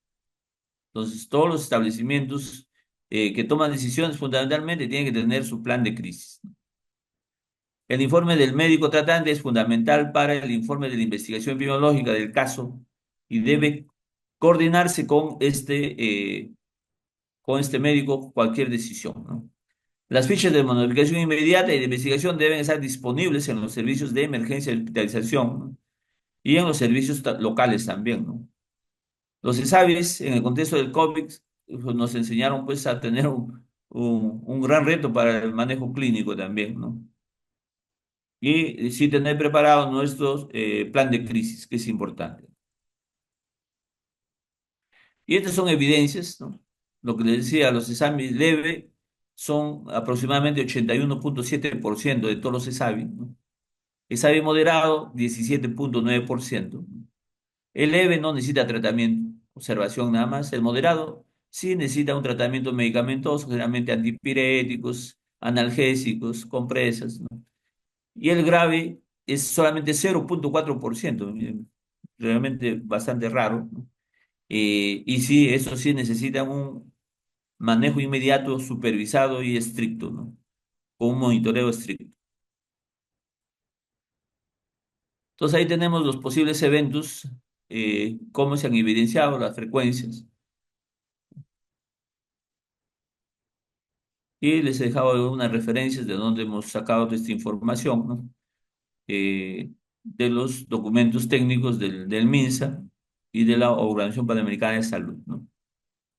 Entonces, todos los establecimientos que toman decisiones fundamentalmente tienen que tener su plan de crisis, ¿no? El informe del médico tratante es fundamental para el informe de la investigación epidemiológica del caso y debe coordinarse con este médico cualquier decisión, ¿no? Las fichas de modificación inmediata y de investigación deben estar disponibles en los servicios de emergencia y hospitalización, ¿no? Y en los servicios locales también, ¿no? Los ESAVIS, en el contexto del COVID, pues, nos enseñaron, pues, a tener un gran reto para el manejo clínico también, ¿no? Y sí tener preparado nuestro plan de crisis, que es importante. Y estas son evidencias, ¿no? Lo que les decía, los exámenes leve son aproximadamente 81,7% de todos los ESAVI, ¿no? ESAVI moderado, 17,9%. El leve no necesita tratamiento, observación nada más. El moderado sí necesita un tratamiento medicamentoso, generalmente antipiréticos, analgésicos, compresas, ¿no? Y el grave es solamente 0,4%, realmente bastante raro, ¿no? Y sí, eso sí necesita un manejo inmediato, supervisado y estricto, ¿no? Con un monitoreo estricto. Entonces ahí tenemos los posibles eventos, cómo se han evidenciado las frecuencias. Y les he dejado unas referencias de donde hemos sacado toda esta información, ¿no? De los documentos técnicos del MINSA y de la Organización Panamericana de Salud, ¿no?